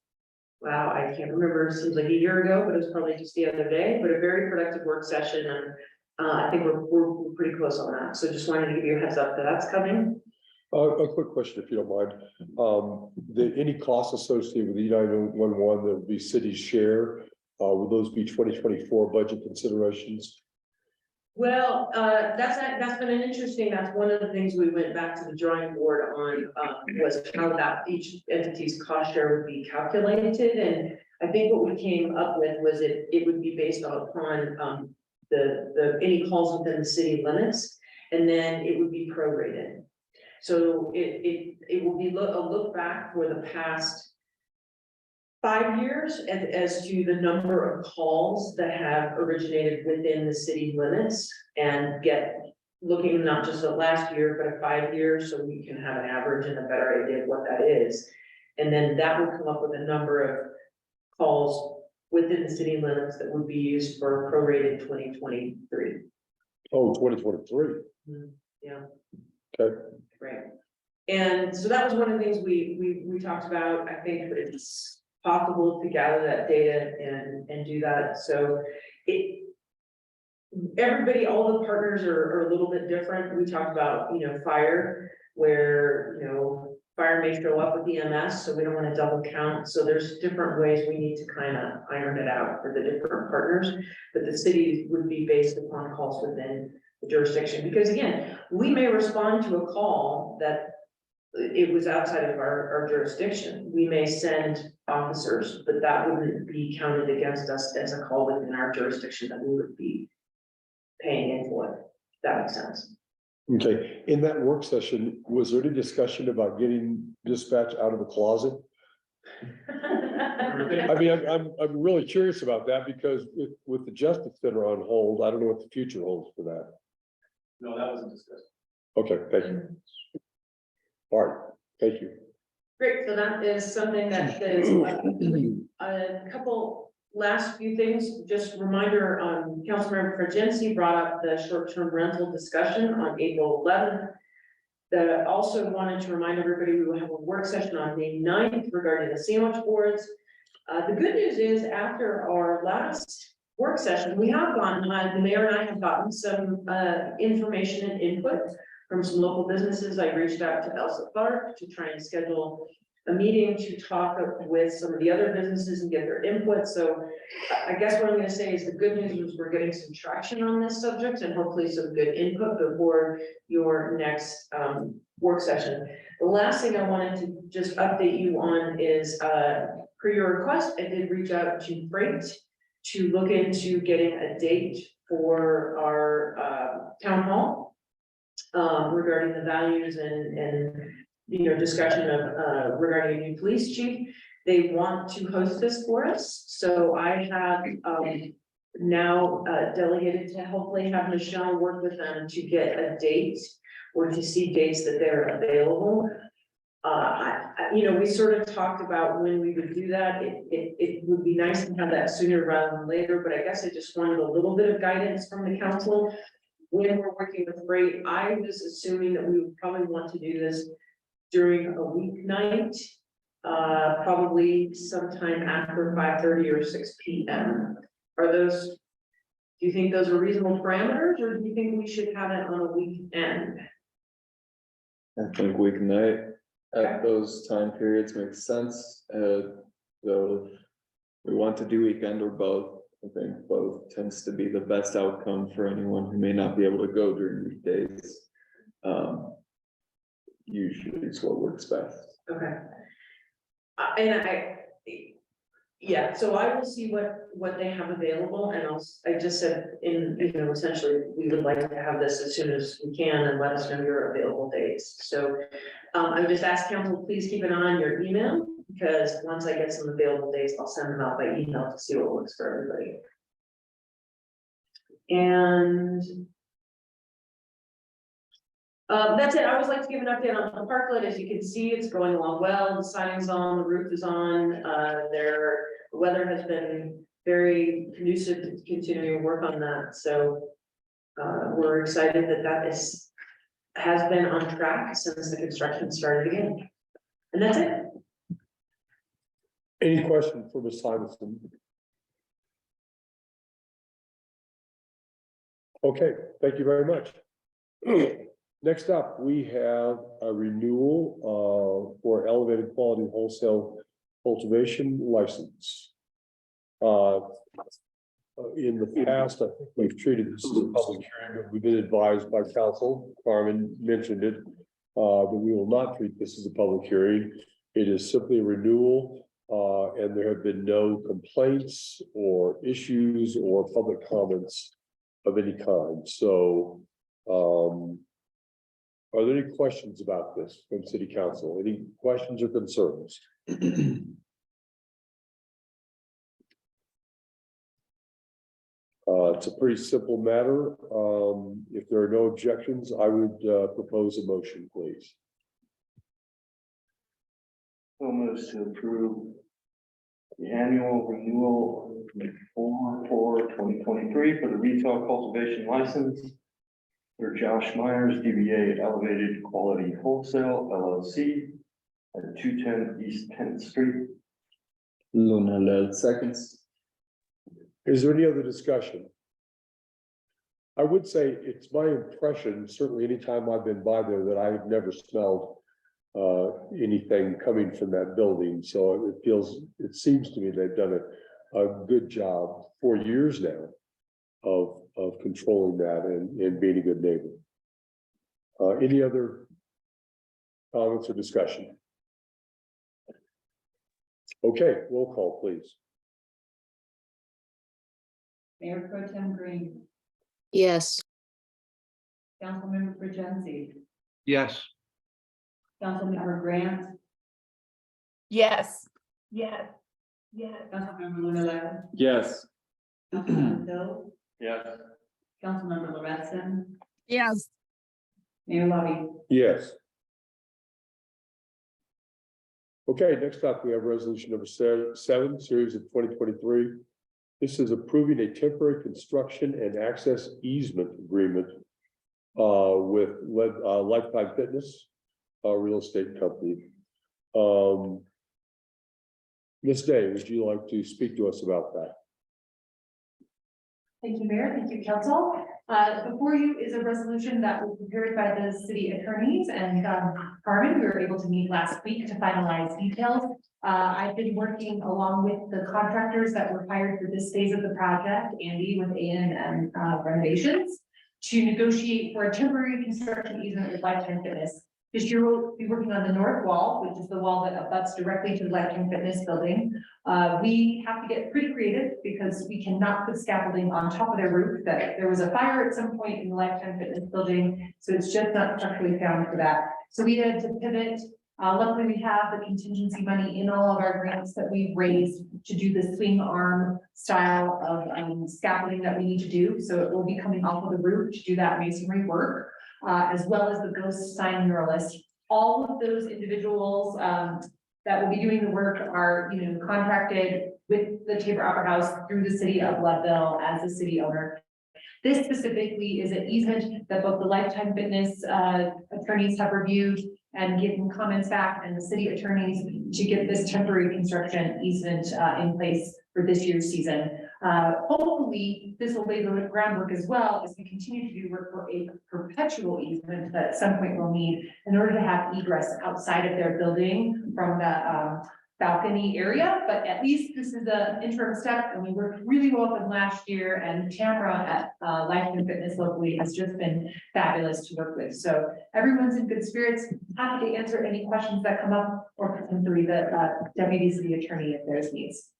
Wow, I can't remember. It seems like a year ago, but it was probably just the other day, but a very productive work session. And I think we're pretty close on that. So just wanted to give you a heads up that that's coming. A quick question, if you don't mind. Any costs associated with E911 that would be city's share, will those be 2024 budget considerations? Well, that's been an interesting, that's one of the things we went back to the drawing board on, was how that each entity's cost share would be calculated. And I think what we came up with was it would be based upon any calls within the city limits, and then it would be prorated. So it will be a look back for the past 5 years as to the number of calls that have originated within the city limits, and looking not just at last year, but at 5 years, so we can have an average and a better idea of what that is. And then that would come up with a number of calls within the city limits that would be used for prorated 2023. Oh, 2023. Yeah. Okay. Right. And so that was one of the things we talked about. I think it's possible to gather that data and do that. So everybody, all the partners are a little bit different. We talked about, fire, where, fire may show up with EMS, so we don't want to double count. So there's different ways we need to kind of iron it out for the different partners, but the city would be based upon calls within the jurisdiction. Because again, we may respond to a call that it was outside of our jurisdiction. We may send officers, but that wouldn't be counted against us as a call within our jurisdiction that we would be paying in for. If that makes sense. Okay, in that work session, was there any discussion about getting dispatch out of the closet? I mean, I'm really curious about that, because with the Justice Center on hold, I don't know what the future holds for that. No, that wasn't discussed. Okay, thank you. All right, thank you. Great, so that is something that is a couple last few things. Just reminder, Councilmember Fragency brought up the short-term rental discussion on April 11th. That also wanted to remind everybody we will have a work session on May 9th regarding the sandwich boards. The good news is, after our last work session, we have gotten, the mayor and I have gotten some information and input from some local businesses. I reached out to Elsa Clark to try and schedule a meeting to talk with some of the other businesses and get their input. So I guess what I'm going to say is the good news is we're getting some traction on this subject and hopefully some good input before your next work session. The last thing I wanted to just update you on is per your request, I did reach out to Freight to look into getting a date for our town hall regarding the values and discussion of regarding a new police chief. they want to host this for us. So I have, now delegated to hopefully have Michelle work with them to get a date or to see dates that they're available. You know, we sort of talked about when we would do that. It would be nice to have that sooner rather than later, but I guess I just wanted a little bit of guidance from the council. When we're working with Freight, I was assuming that we would probably want to do this during a weeknight. Probably sometime after 5:30 or 6 p.m. Do you think those are reasonable parameters, or do you think we should have it on a weekend? I think weeknight at those time periods makes sense, though we want to do weekend or both. I think both tends to be the best outcome for anyone who may not be able to go during weekdays. Usually it's what works best. Okay. Yeah, so I will see what they have available, and I just said essentially, we would like to have this as soon as we can, and let us know your available dates. So I would just ask council, please keep an eye on your email, because once I get some available dates, I'll send them out by email to see what works for everybody. And that's it. I always like to give an update on the parklet. As you can see, it's going along well. The siding's on, the roof is on. The weather has been very conducive to continuing to work on that. So we're excited that has been on track since the construction started again. And that's it. Any question for Ms. Simonson? Okay, thank you very much. Next up, we have a renewal for elevated quality wholesale cultivation license. In the past, I think we've treated this as a public hearing, but we've been advised by council, Carmen mentioned it, that we will not treat this as a public hearing. It is simply a renewal, and there have been no complaints or issues or public comments of any kind. So, are there any questions about this from City Council? Any questions or concerns? It's a pretty simple matter. If there are no objections, I would propose a motion, please. So moves to approve the annual renewal for 2023 for the retail cultivation license for Josh Myers, DBA Elevated Quality Wholesale LLC at 210 East 10th Street. Lunalel seconds. Is there any other discussion? I would say it's my impression, certainly anytime I've been by there, that I've never smelled anything coming from that building. So it seems to me they've done a good job for years now of controlling that and being a good neighbor. Any other comments or discussion? Okay, roll call, please. Mayor Pro Tem Green, Yes. Councilmember Brajenzi, Yes. Councilmember Grant, Yes. Councilmember Lunaleo, Yes. Councilmember Hill, Yes. Councilmember Loretson, Yes. Mayor Lobby. Yes. Okay, next up, we have resolution number 7, series of 2023. This is approving a temporary construction and access easement agreement with Lifetime Fitness, a real estate company. Ms. Day, would you like to speak to us about that? Thank you, Mayor. Thank you, Council. Before you is a resolution that was prepared by the city attorneys and Carmen. We were able to meet last week to finalize details. I've been working along with the contractors that were hired for this phase of the project, Andy with A&M Renovations, to negotiate for a temporary construction easement with Lifetime Fitness. This year we'll be working on the north wall, which is the wall that abuts directly to the Lifetime Fitness building. We have to get pretty creative because we cannot put scaffolding on top of their roof. That there was a fire at some point in the Lifetime Fitness building, so it's just not structurally sound for that. So we had to pivot Luckily, we have the contingency money in all of our grants that we've raised to do the swing arm style of scaffolding that we need to do. So it will be coming off of the roof to do that masonry work, as well as the ghost sign muralist. All of those individuals that will be doing the work are, contracted with the Tabor Opera House through the city of Leadville as the city owner. This specifically is an easement that both the Lifetime Fitness attorneys have reviewed and given comments back, and the city attorneys to get this temporary construction easement in place for this year's season. Hopefully, this will lay the groundwork as well as we continue to do work for a perpetual easement that at some point we'll need in order to have egress outside of their building from the balcony area, but at least this is an interim step, and we worked really well with them last year, and Tamara at Lifetime Fitness locally has just been fabulous to work with. So everyone's in good spirits. Happy to answer any questions that come up, or potentially the deputy city attorney if there's needs.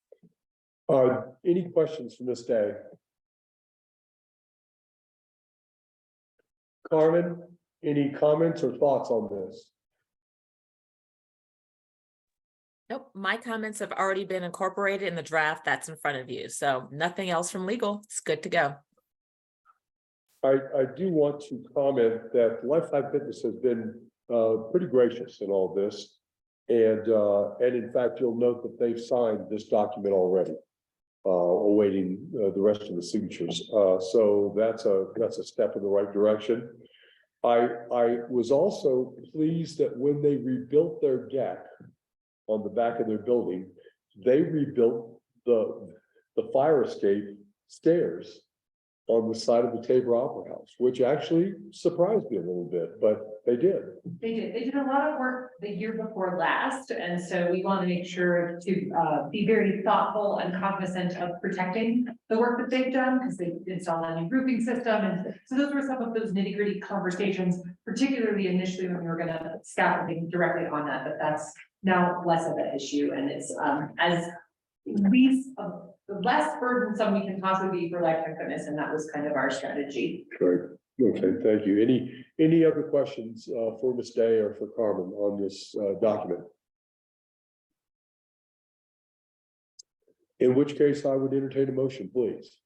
Any questions from this day? Carmen, any comments or thoughts on this? Nope, my comments have already been incorporated in the draft that's in front of you. So nothing else from legal. It's good to go. I do want to comment that Lifetime Fitness has been pretty gracious in all this. And in fact, you'll note that they've signed this document already, awaiting the rest of the signatures. So that's a step in the right direction. I was also pleased that when they rebuilt their deck on the back of their building, they rebuilt the fire escape stairs on the side of the Tabor Opera House, which actually surprised me a little bit, but they did. They did a lot of work the year before last, and so we want to make sure to be very thoughtful and cognizant of protecting the work that they've done, because they installed a new roofing system, and so those were some of those nitty-gritty conversations, particularly initially when we were gonna scaffolding directly on that, but that's now less of an issue, and it's as least of the less burdensome we can possibly be for Lifetime Fitness, and that was kind of our strategy. Great. Okay, thank you. Any other questions for Ms. Day or for Carmen on this document? In which case I would entertain a motion, please.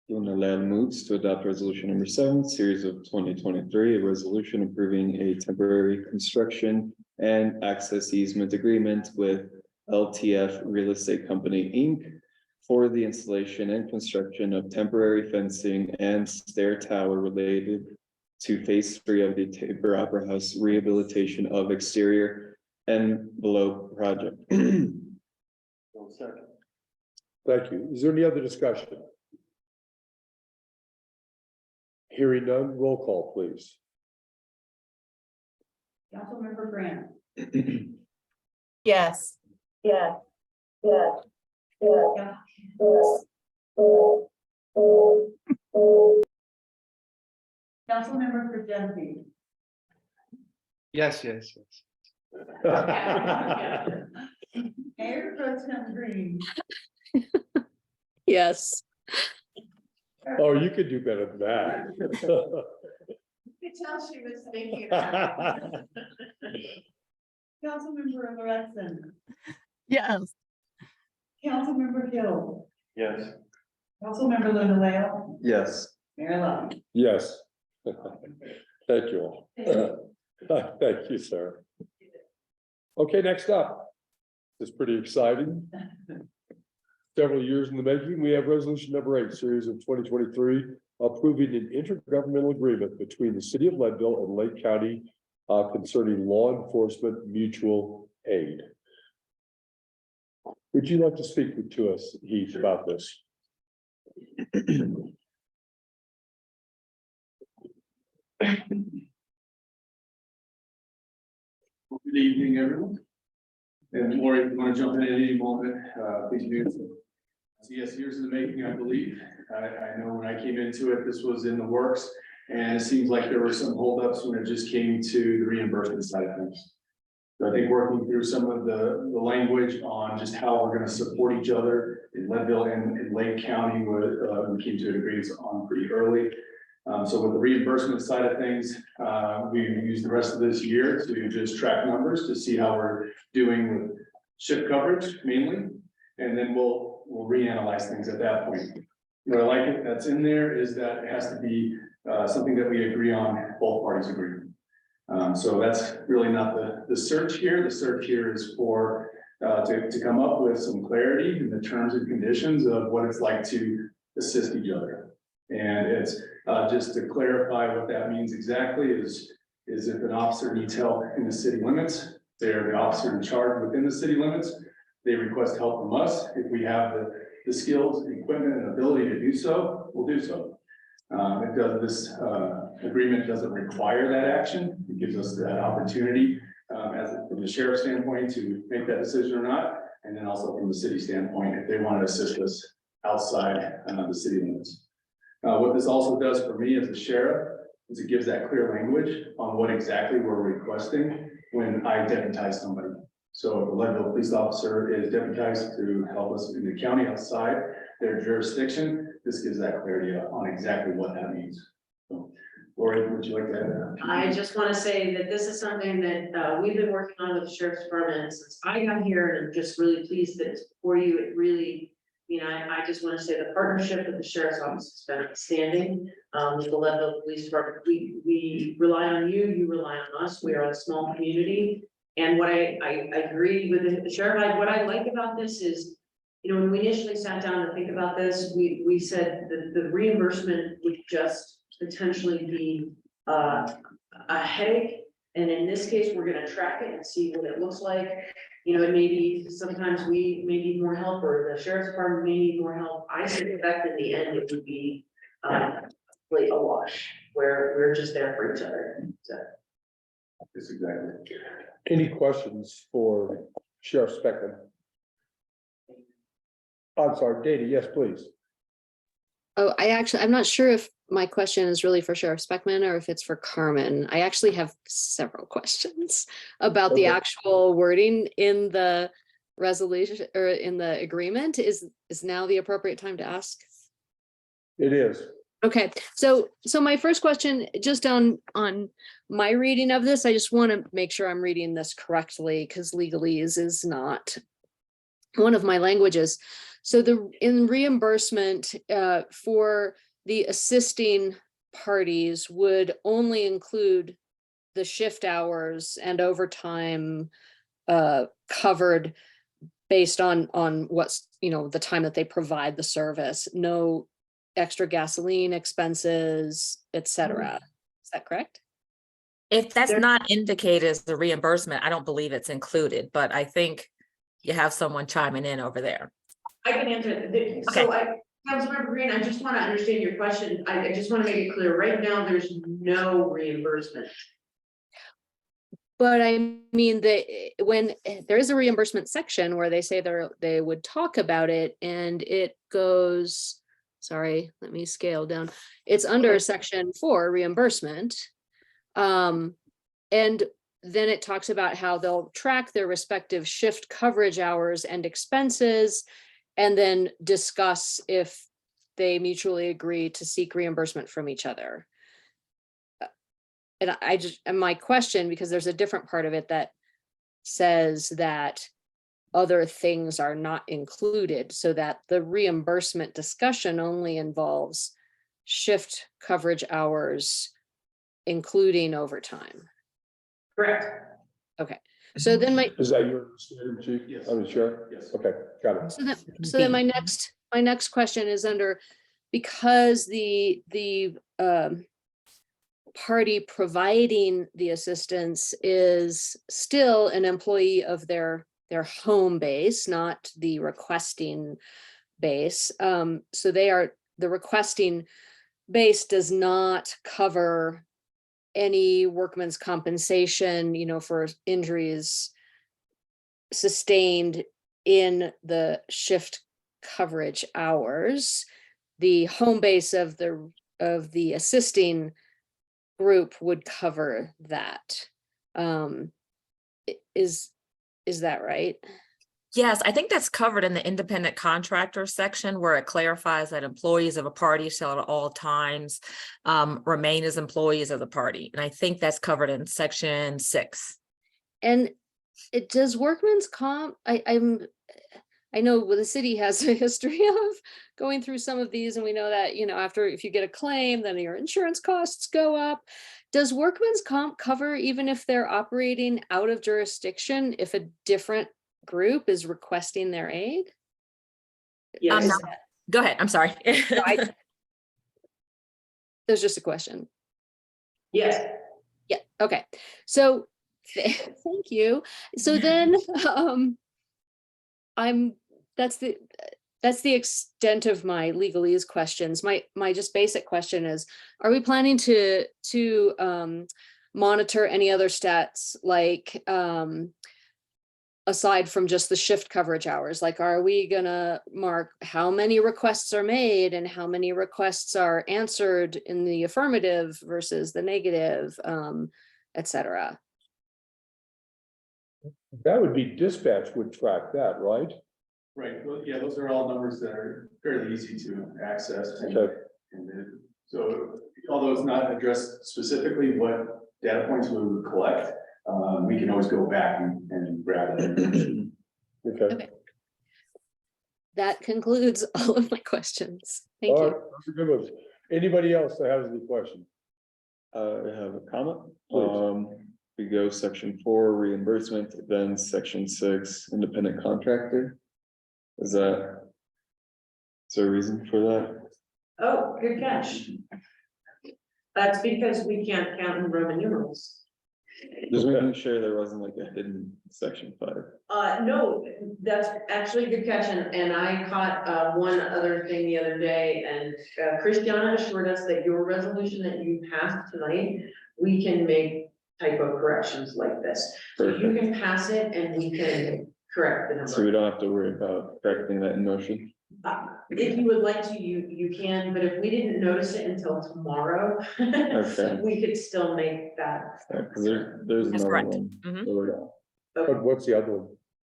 Luna Land moves to adopt resolution number 7, series of 2023, a resolution approving a temporary construction and access easement agreement with LTF Real Estate Company, Inc. for the installation and construction of temporary fencing and stair tower related to phase 3 of the Tabor Opera House rehabilitation of exterior envelope project. Thank you. Is there any other discussion? Hearing none, roll call, please. Councilmember Grant. Yes. Yeah. Councilmember Krasinski. Yes. Mayor Pro Tem Green. Yes. Oh, you could do better than that. You could tell she was thinking about it. Councilmember Loretson. Yes. Councilmember Hill. Yes. Councilmember Lindaleo. Yes. Mayor Long. Yes. Thank you all. Thank you, sir. Okay, next up. This is pretty exciting. Several years in the making, we have resolution number 8, series of 2023, approving an intergovernmental agreement between the city of Leadville and Lake County concerning law enforcement mutual aid. Would you like to speak to us, Heath, about this? Good evening, everyone. And Lori, if you want to jump in at any moment, please do. So yes, years in the making, I believe. I know when I came into it, this was in the works, and it seems like there were some holdups when it just came to the reimbursement side of things. So I think working through some of the language on just how we're going to support each other in Leadville and in Lake County, we came to an agreement on pretty early. So with the reimbursement side of things, we use the rest of this year to just track numbers to see how we're doing with shift coverage mainly. And then we'll reanalyze things at that point. What I like it that's in there is that it has to be something that we agree on, both parties agree. So that's really not the search here. The search here is for to come up with some clarity in the terms and conditions of what it's like to assist each other. And it's just to clarify what that means exactly is if an officer needs help in the city limits, they're the officer in charge within the city limits. They request help from us. If we have the skills, the equipment, and ability to do so, we'll do so. This agreement doesn't require that action. It gives us that opportunity from the sheriff's standpoint to make that decision or not, and then also from the city standpoint if they want to assist us outside the city limits. What this also does for me as a sheriff is it gives that clear language on what exactly we're requesting when I deputize somebody. So if a Leadville police officer is deputized to help us in the county outside their jurisdiction, this gives that clarity on exactly what that means. So, Lori, would you like to add? I just want to say that this is something that we've been working on with the sheriff's department since I got here, and I'm just really pleased that it's before you. It really, I just want to say the partnership with the sheriff's office has been outstanding. With the Leadville Police Department, we rely on you, you rely on us. We are a small community. And what I agree with the sheriff, what I like about this is, when we initially sat down to think about this, we said that the reimbursement would just potentially be a headache. And in this case, we're gonna track it and see what it looks like. And maybe sometimes we may need more help, or the sheriff's department may need more help. I suspect in the end, it would be like a wash, where we're just there for each other. So. Yes, exactly. Any questions for Sheriff Speckman? I'm sorry, Dana, yes, please. Oh, I'm not sure if my question is really for Sheriff Speckman or if it's for Carmen. I actually have several questions about the Okay. actual wording in the resolution or in the agreement. Is now the appropriate time to ask? It is. Okay, so my first question, just on my reading of this, I just want to make sure I'm reading this correctly because legalese is not one of my languages. So in reimbursement for the assisting parties would only include the shift hours and overtime covered based on what's, the time that they provide the service, no extra gasoline expenses, etc. Is that correct? If that's not indicated as the reimbursement, I don't believe it's included, but I think you have someone chiming in over there. I can answer it. So Councilmember Green, I just want to understand your question. I just want to make it clear. Right now, there's no reimbursement. But I mean, when there is a reimbursement section where they say they would talk about it, and it goes, sorry, let me scale down. It's under section 4, reimbursement. And then it talks about how they'll track their respective shift coverage hours and expenses, and then discuss if they mutually agree to seek reimbursement from each other. And my question, because there's a different part of it that says that other things are not included, so that the reimbursement discussion only involves shift coverage hours, including overtime. Correct. Okay, so then Is that your understanding, Chief? Yes. I'm sure. Yes. Okay, got it. So then my next question is because the party providing the assistance is still an employee of their home base, not the requesting base. So the requesting base does not cover any workman's compensation, for injuries sustained in the shift coverage hours. The home base of the assisting group would cover that. Is that right? Yes, I think that's covered in the independent contractor section where it clarifies that employees of a party shall at all times remain as employees of the party. And I think that's covered in section 6. And it does workman's comp, I know the city has a history of going through some of these, and we know that, after, if you get a claim, then your insurance costs go up. Does workman's comp cover even if they're operating out of jurisdiction, if a different group is requesting their aid? Yes. No. Go ahead, I'm sorry. There's just a question. Yes. Yeah, okay. So thank you. So then that's the extent of my legalese questions. My just basic question is, are we planning to monitor any other stats, like aside from just the shift coverage hours? Like, are we gonna mark how many requests are made and how many requests are answered in the affirmative versus the negative, et cetera? That would be dispatch would track that, right? Right, well, yeah, those are all numbers that are fairly easy to access. Okay. So although it's not addressed specifically what data points we would collect, we can always go back and grab that. Okay. That concludes all of my questions. Thank All you. right, that's a good one. Anybody else that has any questions? I have a comment. Please. We go section 4 reimbursement, then section 6 independent contractor. Is there a reason for that? Oh, good catch. That's because we can't count in Roman numerals. Just making sure there wasn't like a hidden section 5. No, that's actually a good catch, and I caught one other thing the other day, and Christiana assured us that your resolution that you passed tonight, we can make typo corrections like this. So you can pass it and we can correct the So we number. don't have to worry about correcting that in motion. If you would like to, you can, but if we didn't notice it until tomorrow, Okay. we could still make that. Yeah, 'cause there's That's another correct. one. Mhm. So we're- But what's the other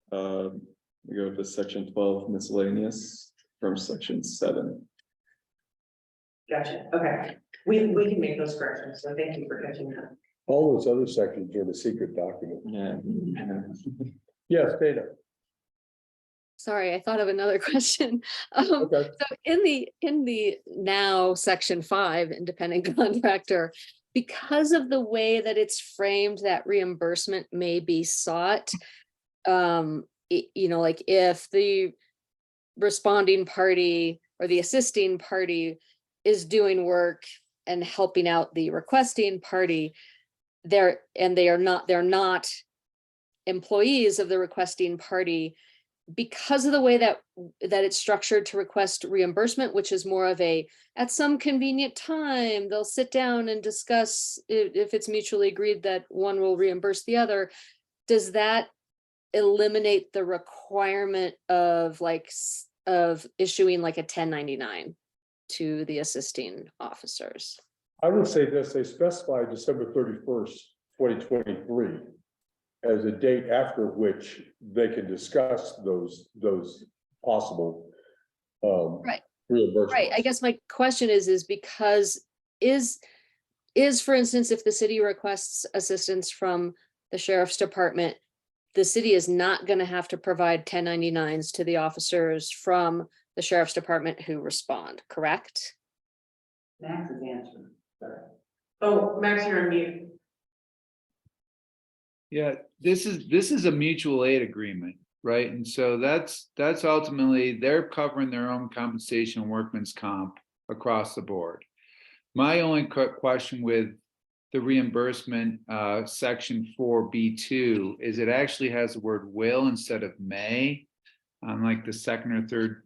one? We go to section 12 miscellaneous from section 7. Gotcha, okay. We can make those corrections, so thank you for catching that. All those other sections are the secret document. Yeah. Yes, Dana. Sorry, I thought of another question. Okay. So in the now section 5 independent contractor, because of the way that it's framed, that reimbursement may be sought. Like if the responding party or the assisting party is doing work and helping out the requesting party, they're not employees of the requesting party, because of the way that it's structured to request reimbursement, which is more of a, at some convenient time, they'll sit down and discuss if it's mutually agreed that one will reimburse the other. Does that eliminate the requirement of issuing like a 1099 to the assisting officers? I would say this, they specify December 31st, 2023 as a date after which they can discuss those possible Right. reimbursements. Right, I guess my question is because for instance, if the city requests assistance from the sheriff's department, the city is not going to have to provide 1099s to the officers from the sheriff's department who respond, correct? Max is answering. Oh, Max, you're on mute. Yeah, this is a mutual aid agreement, right? And so that's ultimately, they're covering their own compensation, workman's comp across the board. My only question with the reimbursement, section 4B2, is it actually has the word will instead of may, on like the second or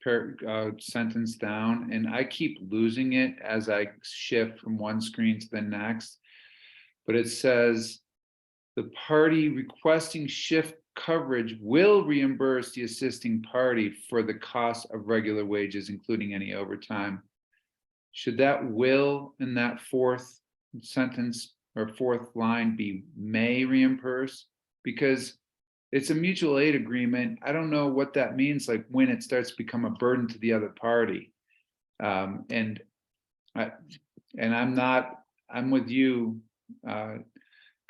third sentence down, and I keep losing it as I shift from one screen to the next. But it says the party requesting shift coverage will reimburse the assisting party for the cost of regular wages, including any overtime. Should that will in that fourth sentence or fourth line be may reimburse? Because it's a mutual aid agreement. I don't know what that means, like when it starts to become a burden to the other party. And I'm with you,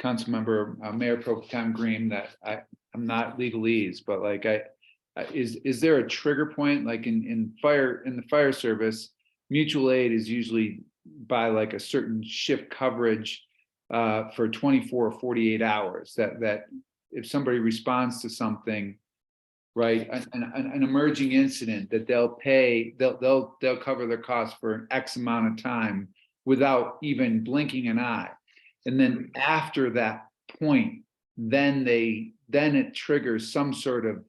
Councilmember, Mayor Pro Tem Green, that I'm not legalese, but like is there a trigger point, like in the fire service, mutual aid is usually by like a certain shift coverage for 24 or 48 hours, that if somebody responds to something, right, an emerging incident, that they'll cover their costs for an X amount of time without even blinking an eye. And then after that point, then it triggers some sort of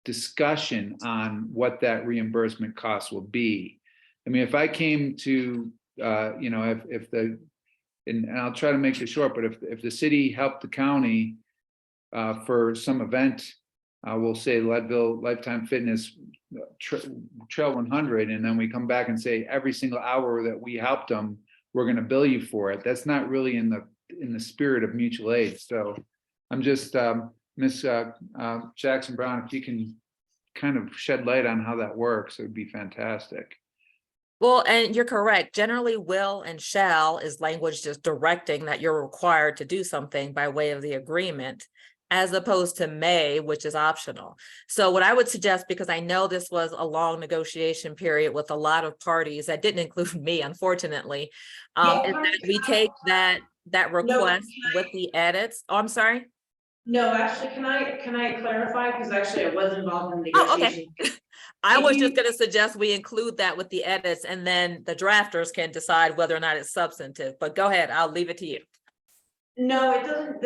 discussion on what that reimbursement cost will be. I mean, if I came to, and I'll try to make this short, but if the city helped the county for some event, we'll say Leadville Lifetime Fitness Trail 100, and then we come back and say every single hour that we helped them, we're going to bill you for it. That's not really in the spirit of mutual aid. So I'm just, Ms. Jackson Brown, if you can kind of shed light on how that works, it would be fantastic. Well, and you're correct. Generally, will and shall is language just directing that you're required to do something by way of the agreement, as opposed to may, which is optional. So what I would suggest, because I know this was a long negotiation period with a lot of parties that didn't include me, unfortunately, is that we take that request with the edits. Oh, I'm sorry. No, actually, can I clarify? Because actually I was involved in Oh, negotiations. okay. I was just going to suggest we include that with the edits, and then the drafters can decide whether or not it's substantive. But go ahead, I'll leave it to you. No, it doesn't,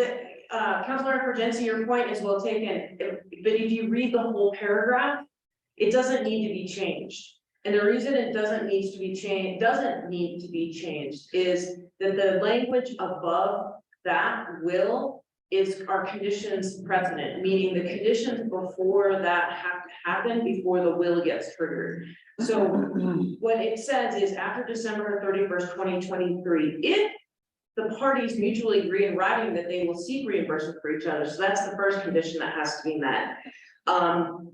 Councilor Pergenti, your point is well taken, but if you read the whole paragraph, it doesn't need to be changed. And the reason it doesn't need to be changed is that the language above that will is our conditions precedent, meaning the conditions before that have to happen before the will gets triggered. So what it says is after December 31st, 2023, if the parties mutually agree in writing that they will seek reimbursement for each other. So that's the first condition that has to be met.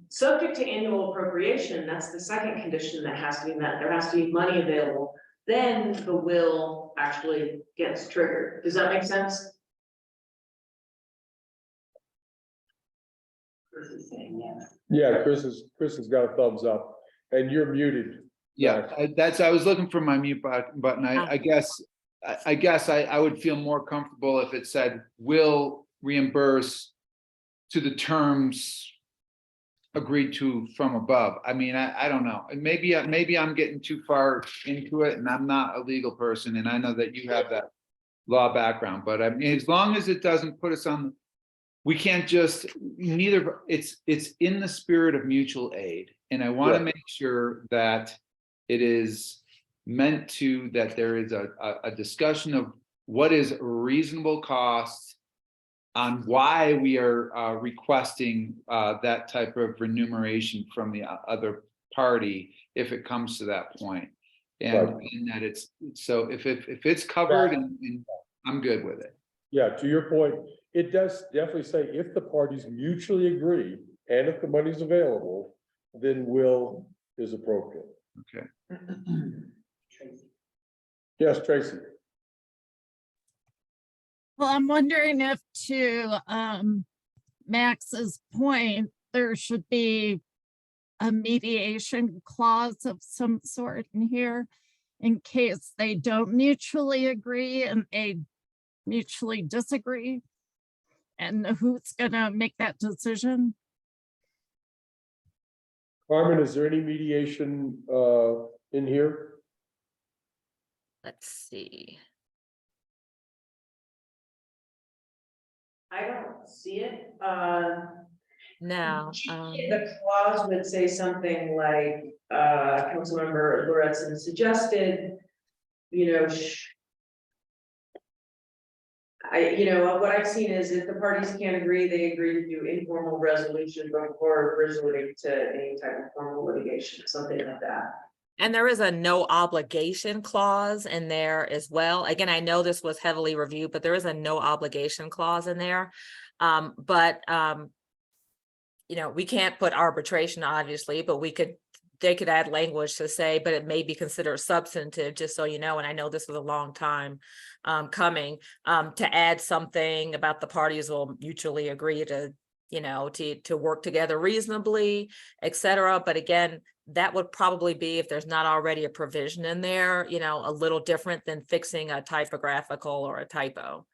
Subject to annual appropriation, that's the second condition that has to be met. There has to be money available. Then the will actually gets triggered. Does that make sense? Chris is saying yes. Yeah, Chris has got a thumbs up, and you're muted. Yeah, I was looking for my mute button. I guess I would feel more comfortable if it said will reimburse to the terms agreed to from above. I mean, I don't know. Maybe I'm getting too far into it, and I'm not a legal person, and I know that you have that law background, but I mean, as long as it doesn't put us on, we can't just it's in the spirit of mutual aid, and I want to make sure that it is meant to, that there is a discussion of what is reasonable cost on why we are requesting that type of remuneration from the other party if it comes to that point. And, and that it's, so if it's covered, and I'm good with it. Yeah, to your point, it does definitely say if the parties mutually agree and if the money's available, then will is appropriate. Okay. Yes, Tracy. Well, I'm wondering if to Max's point, there should be a mediation clause of some sort in here in case they don't mutually agree and they mutually disagree. And who's gonna make that decision? Carmen, is there any mediation in here? Let's see. I don't see it. No. The clause would say something like, Councilmember Loretson suggested, what I've seen is if the parties can't agree, they agree to do informal resolution before resorting to any type of formal litigation, something like that. And there is a no obligation clause in there as well. Again, I know this was heavily reviewed, but there is a no obligation clause in there. we can't put arbitration, obviously, but they could add language to say, but it may be considered substantive, just so you know, and I know this was a long time coming, to add something about the parties will mutually agree to, to work together reasonably, et cetera. But again, that would probably be, if there's not already a provision in there, a little different than fixing a typographical or a typo.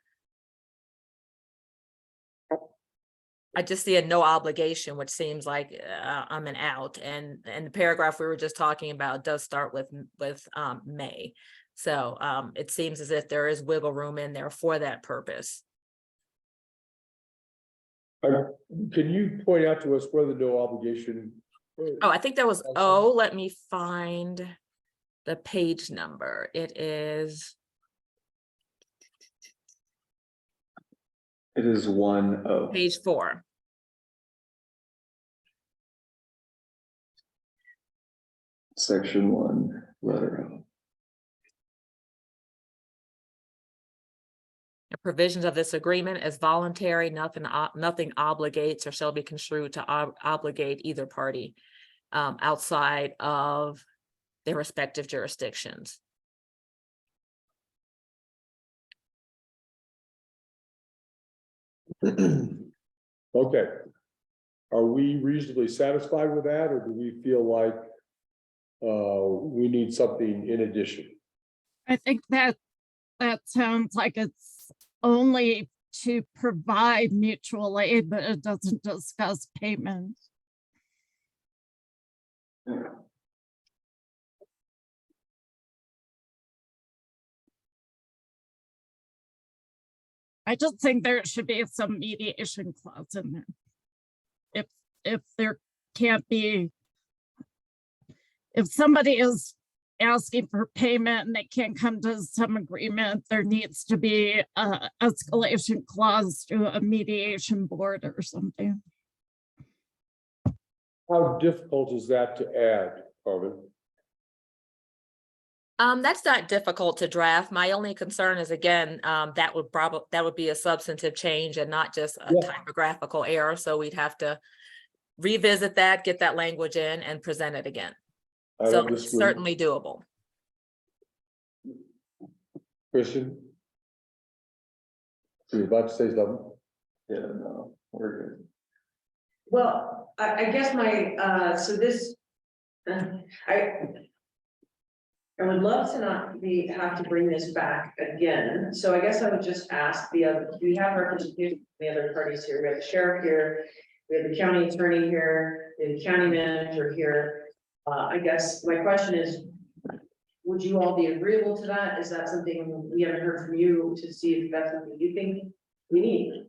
I just see a no obligation, which seems like I'm an out, and the paragraph we were just talking about does start with may. So it seems as if there is wiggle room in there for that purpose. Can you point out to us where the no obligation? Oh, I think that was, oh, let me find the page number. It is, It is 1 page 4. Section 1, letter O. The provisions of this agreement is voluntary, nothing obligates or shall be construed to obligate either party outside of their respective jurisdictions. Okay. Are we reasonably satisfied with that, or do we feel like we need something in addition? I think that sounds like it's only to provide mutual aid, but it doesn't discuss payment. I just think there should be some mediation clause in there. If there can't be, if somebody is asking for payment and they can't come to some agreement, there needs to be a escalation clause to a mediation board or something. How difficult is that to add, Carmen? That's not difficult to draft. My only concern is, again, that would be a substantive change and not just a typographical error. So we'd have to revisit that, get that language in, and present it again. So it's certainly doable. Christian? You're about to say something? Yeah, no, we're good. Well, I guess so this, I would love to not have to bring this back again. So I guess I would just ask we have representation from the other parties here. We have the sheriff here, we have the county attorney here, we have the county manager here. I guess my question is, would you all be agreeable to that? Is that something we haven't heard from you to see if that's something you think we need?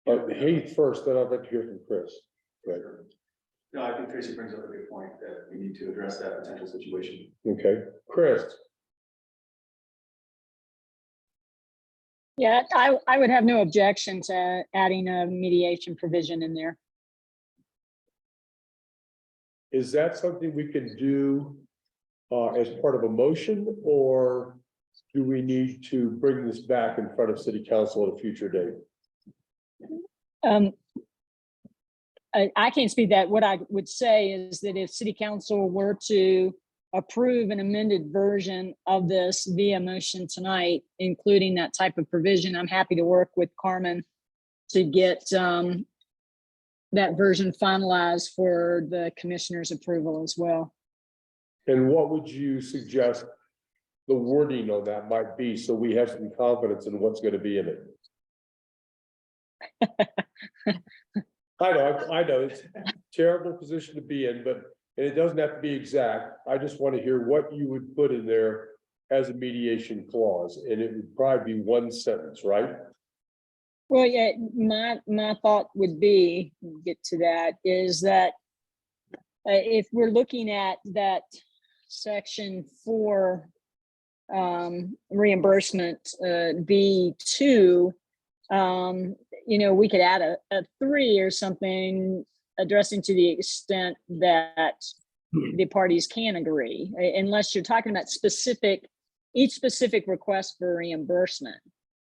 Hey, first, then I'd like to hear from Chris. Right. No, I think Tracy brings up a good point that we need to address that potential situation. Okay, Chris. Yeah, I would have no objection to adding a mediation provision in there. Is that something we can do as part of a motion, or do we need to bring this back in front of city council at a future date? I can't speak that. What I would say is that if city council were to approve an amended version of this via motion tonight, including that type of provision, I'm happy to work with Carmen to get that version finalized for the commissioner's approval as well. And what would you suggest the wording on that might be, so we have some confidence in what's going to be in it? I know, it's a terrible position to be in, but it doesn't have to be exact. I just want to hear what you would put in there as a mediation clause, and it would probably be one sentence, right? Well, yeah, my thought would be, get to that, is that if we're looking at that section 4 reimbursement B2, we could add a 3 or something addressing to the extent that the parties can agree, unless you're talking about each specific request for reimbursement.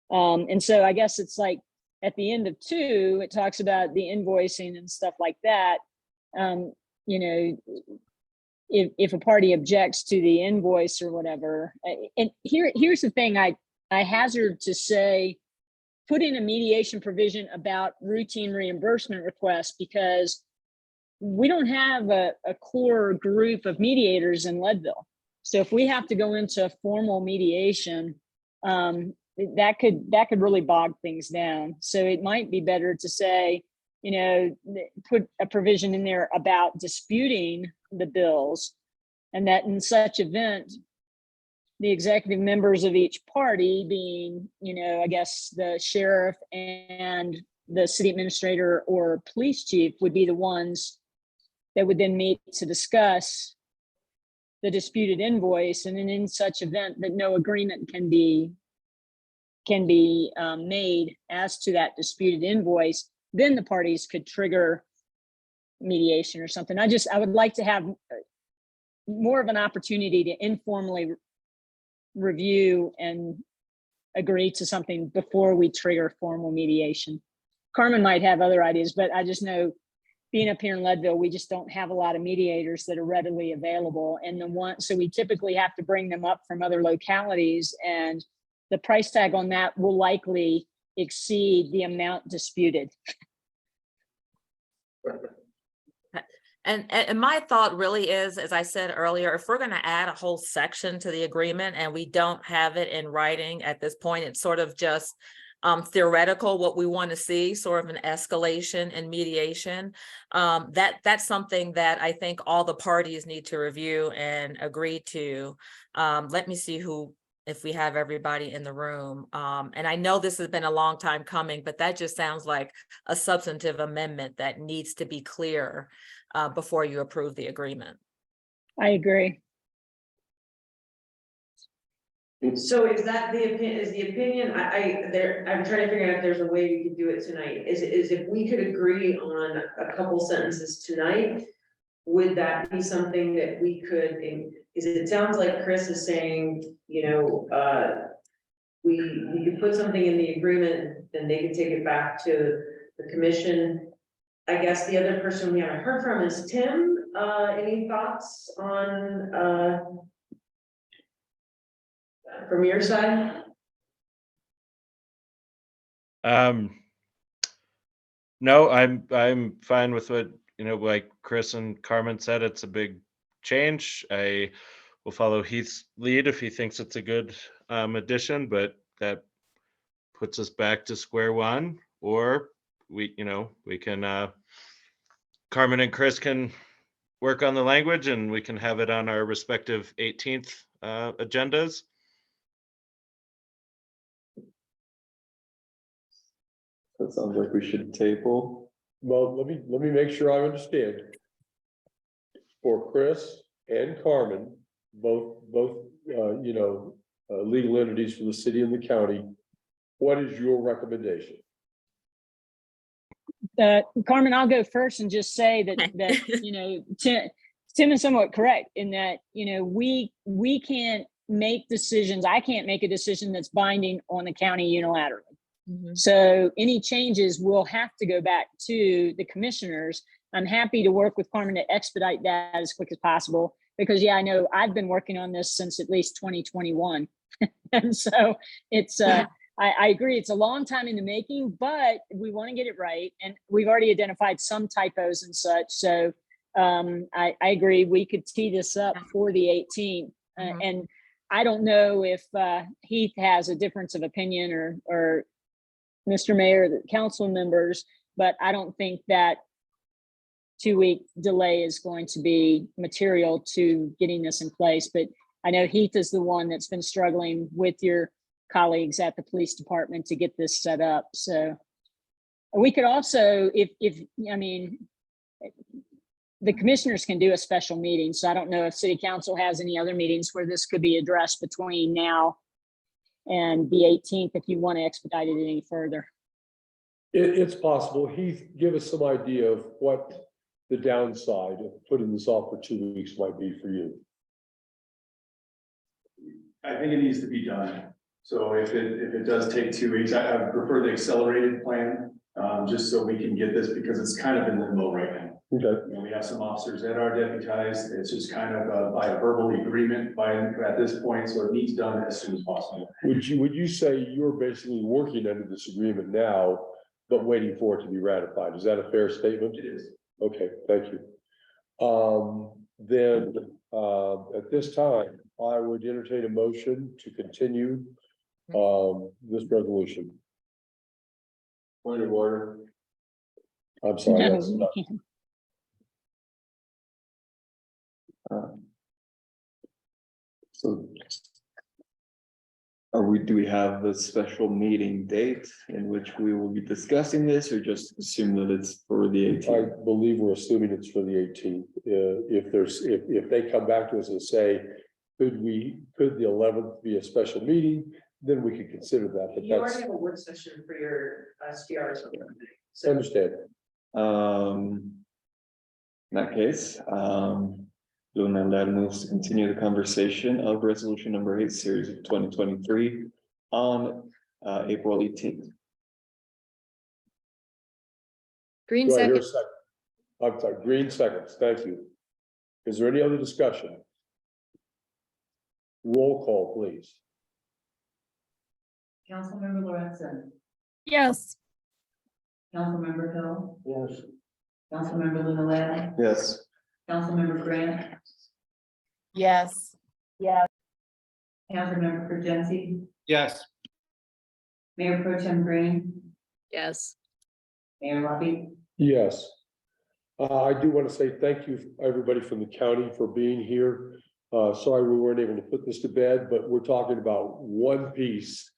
And so I guess it's like at the end of 2, it talks about the invoicing and stuff like that. You know, if a party objects to the invoice or whatever, and here's the thing, I hazard to say, put in a mediation provision about routine reimbursement requests, because we don't have a core group of mediators in Leadville. So if we have to go into formal mediation, that could really bog things down. So it might be better to say, you know, put a provision in there about disputing the bills, and that in such event, the executive members of each party, being, you know, I guess the sheriff and the city administrator or police chief, would be the ones that would then meet to discuss the disputed invoice. And then in such event that no agreement can be made as to that disputed invoice, then the parties could trigger mediation or something. I would like to have more of an opportunity to informally review and agree to something before we trigger formal mediation. Carmen might have other ideas, but I just know, being up here in Leadville, we just don't have a lot of mediators that are readily available. And so we typically have to bring them up from other localities, and the price tag on that will likely exceed the amount disputed. And my thought really is, as I said earlier, if we're going to add a whole section to the agreement and we don't have it in writing at this point, it's sort of just theoretical what we want to see, sort of an escalation in mediation. That's something that I think all the parties need to review and agree to. Let me see if we have everybody in the room. And I know this has been a long time coming, but that just sounds like a substantive amendment that needs to be clear before you approve the agreement. I agree. So is that the opinion, I'm trying to figure out if there's a way we could do it tonight, is if we could agree on a couple sentences tonight, would that be something that we could, it sounds like Chris is saying, you know, we could put something in the agreement, then they could take it back to the commission. I guess the other person we haven't heard from is Tim. Any thoughts on, from your side? No, I'm fine with what, you know, like Chris and Carmen said, it's a big change. I will follow Heath's lead if he thinks it's a good addition, but that puts us back to square one. Or we can, Carmen and Chris can work on the language and we can have it on our respective 18th agendas. That sounds like we should table. Well, let me make sure I understand. For Chris and Carmen, both legal entities for the city and the county, what is your recommendation? Carmen, I'll go first and just say that you know, Tim is somewhat correct in that, you know, we can't make decisions. I can't make a decision that's binding on the county unilaterally. So any changes will have to go back to the commissioners. I'm happy to work with Carmen to expedite that as quick as possible, because I know I've been working on this since at least 2021. And so it's, I agree, it's a long time in the making, but we want to get it right. And we've already identified some typos and such. So I agree, we could tee this up for the 18th. And I don't know if Heath has a difference of opinion or Mr. Mayor, the council members, but I don't think that 2-week delay is going to be material to getting this in place. But I know Heath is the one that's been struggling with your colleagues at the police department to get this set up. So we could also, I mean, the commissioners can do a special meeting. So I don't know if city council has any other meetings where this could be addressed between now and the 18th, if you want to expedite it any further. It's possible. Heath, give us some idea of what the downside of putting this off for 2 weeks might be for you. I think it needs to be done. So if it does take 2 weeks, I would prefer the accelerated plan, just so we can get this, because it's kind of in limbo right now. Okay, You know, we have some officers that are deputized, it's just kind of by a verbal agreement at this point, so it needs done as soon as possible. would you say you're basically working under this agreement now, but waiting for it to be ratified? Is that a fair statement? It is. Okay, thank you. Then, at this time, I would entertain a motion to continue, this resolution. Point of order. I'm sorry. No, that's you not- can't. So. Do we have a special meeting date in which we will be discussing this, or just assume that it's for the I 18th? believe we're assuming it's for the 18th. If they come back to us and say, could the 11th be a special meeting, then we could consider that, but You already that's, have a work session for your SDRs. I So understand. In that case, Lunella moves to continue the conversation of resolution number 8, series of 2023 on April 18th. Green Do I hear a second. second? I'm sorry, Green seconds, thank you. Is there any other discussion? Roll call, please. Councilmember Lorenzen, Yes. Councilmember Hill, Yes. Councilmember Luna, Yes. Councilmember Grant, Yes. Councilmember Urgency, Yes. Mayor Pro Tem Green, Yes. Mayor Lobby. Yes. I do want to say thank you, everybody from the county, for being here. Sorry we weren't able to put this to bed, but we're talking about one piece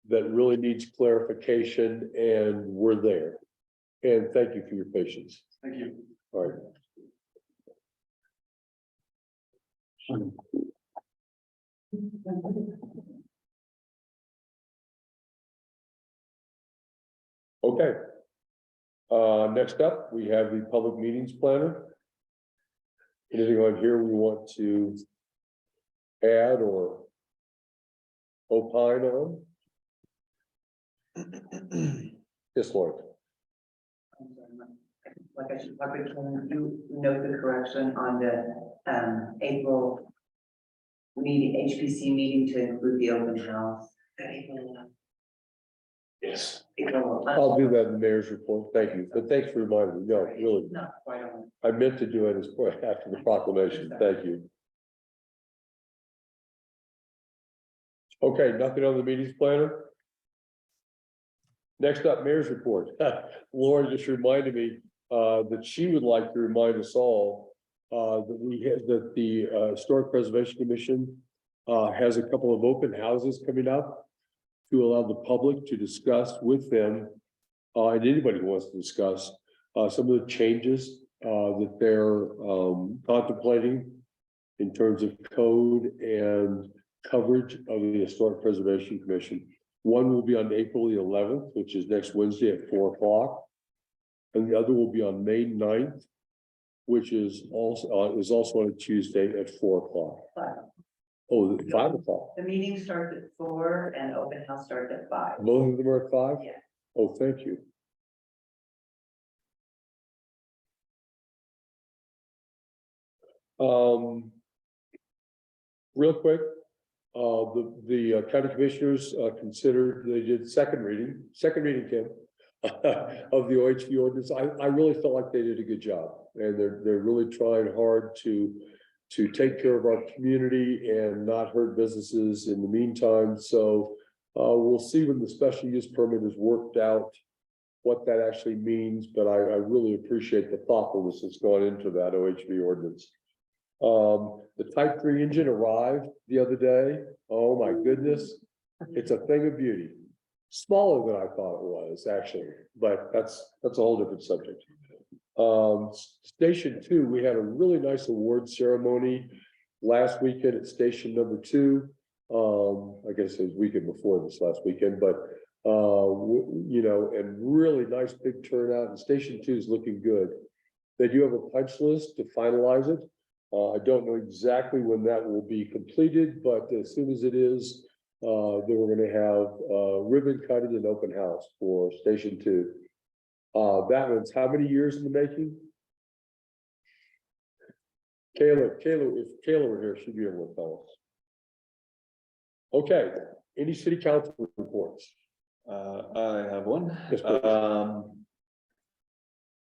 that really needs clarification, and we're there. And thank you for your patience. Thank you. All right. Okay. Next up, we have the public meetings planner. Anything on here we want to add or opine on? Yes, Lord. Like I should probably, can you note the correction on the April meeting, HPC meeting to include the open house? Yes. I'll do that in the mayor's report. Thank you. But thanks for reminding me. No, really, Not quite on. I meant to do it as after the proclamation. Thank you. Okay, nothing on the meetings planner? Next up, mayor's report. Laura just reminded me that she would like to remind us all that the Historic Preservation Commission has a couple of open houses coming up to allow the public to discuss with them, and anybody who wants to discuss some of the changes that they're contemplating in terms of code and coverage of the Historic Preservation Commission. One will be on April the 11th, which is next Wednesday at 4 o'clock. And the other will be on May 9th, which is also on a Tuesday at 4 o'clock. Oh, 5 o'clock. The meeting starts at 4 and open house starts at 5. Both of them are at 5? Yeah. Oh, thank you. Real quick, the county commissioners considered, they did second reading, Kim, of the OHV ordinance. I really felt like they did a good job, and they're really trying hard to take care of our community and not hurt businesses in the meantime. So we'll see when the special use permit is worked out what that actually means, but I really appreciate the thoughtfulness that's gone into that OHV ordinance. The Type 3 engine arrived the other day. Oh my goodness, it's a thing of beauty. Smaller than I thought it was, actually, but that's a whole different subject. Station 2, we had a really nice award ceremony last weekend at station number 2. I guess it was weekend before this last weekend, but you know, and really nice big turnout, and station 2 is looking good. They do have a punch list to finalize it. I don't know exactly when that will be completed, but as soon as it is, then we're gonna have, ribbon cutting and open house for Station 2. That one's how many years in the making? Kayla, if Kayla were here, she'd be able to tell us. Okay, any city council reports? I have one. Yes, please.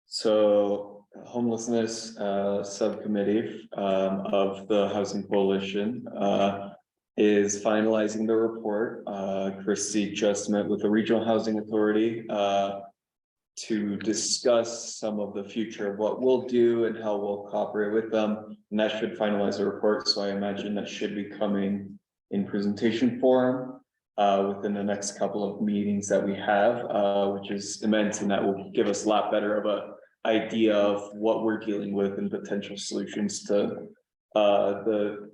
So homelessness, subcommittee, of the Housing Coalition, is finalizing the report. Christie just met with the Regional Housing Authority, to discuss some of the future of what we'll do and how we'll cooperate with them. And that should finalize the report. So I imagine that should be coming in presentation form within the next couple of meetings that we have, which is immense, and that will give us a lot better of a idea of what we're dealing with and potential solutions to the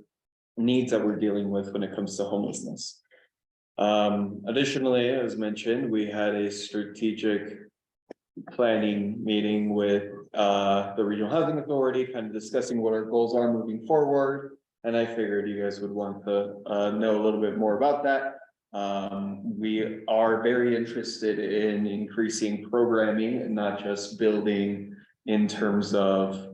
needs that we're dealing with when it comes to homelessness. Additionally, as mentioned, we had a strategic planning meeting with the Regional Housing Authority, kind of discussing what our goals are moving forward. And I figured you guys would want to know a little bit more about that. We are very interested in increasing programming and not just building in terms of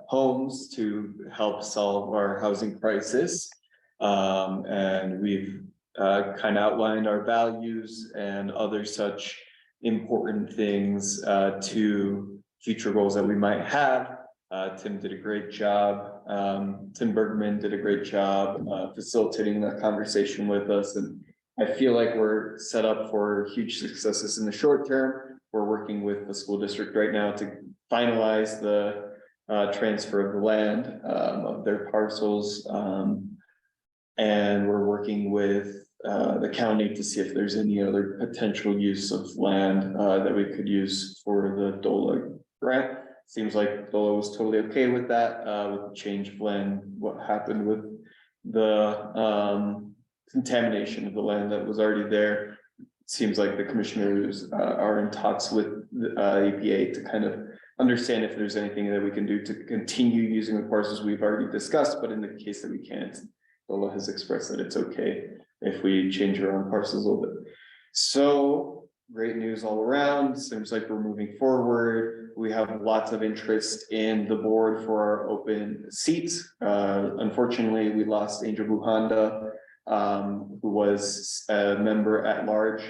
homes to help solve our housing crisis. And we've kind of outlined our values and other such important things to future goals that we might have. Tim did a great job. Tim Bergman did a great job facilitating that conversation with us. And I feel like we're set up for huge successes in the short term. We're working with the school district right now to finalize the transfer of the land of their parcels. And we're working with the county to see if there's any other potential use of land that we could use for the DOLA grant. Seems like DOLA was totally okay with that, with the change of land, what happened with the contamination of the land that was already there. Seems like the commissioners are in talks with the EPA to kind of understand if there's anything that we can do to continue using the parcels we've already discussed, but in the case that we can't, DOLA has expressed that it's okay if we change our own parcels a little bit. So great news all around. Seems like we're moving forward. We have lots of interest in the board for our open seats. Unfortunately, we lost Angel Buhanda, who was a member at large.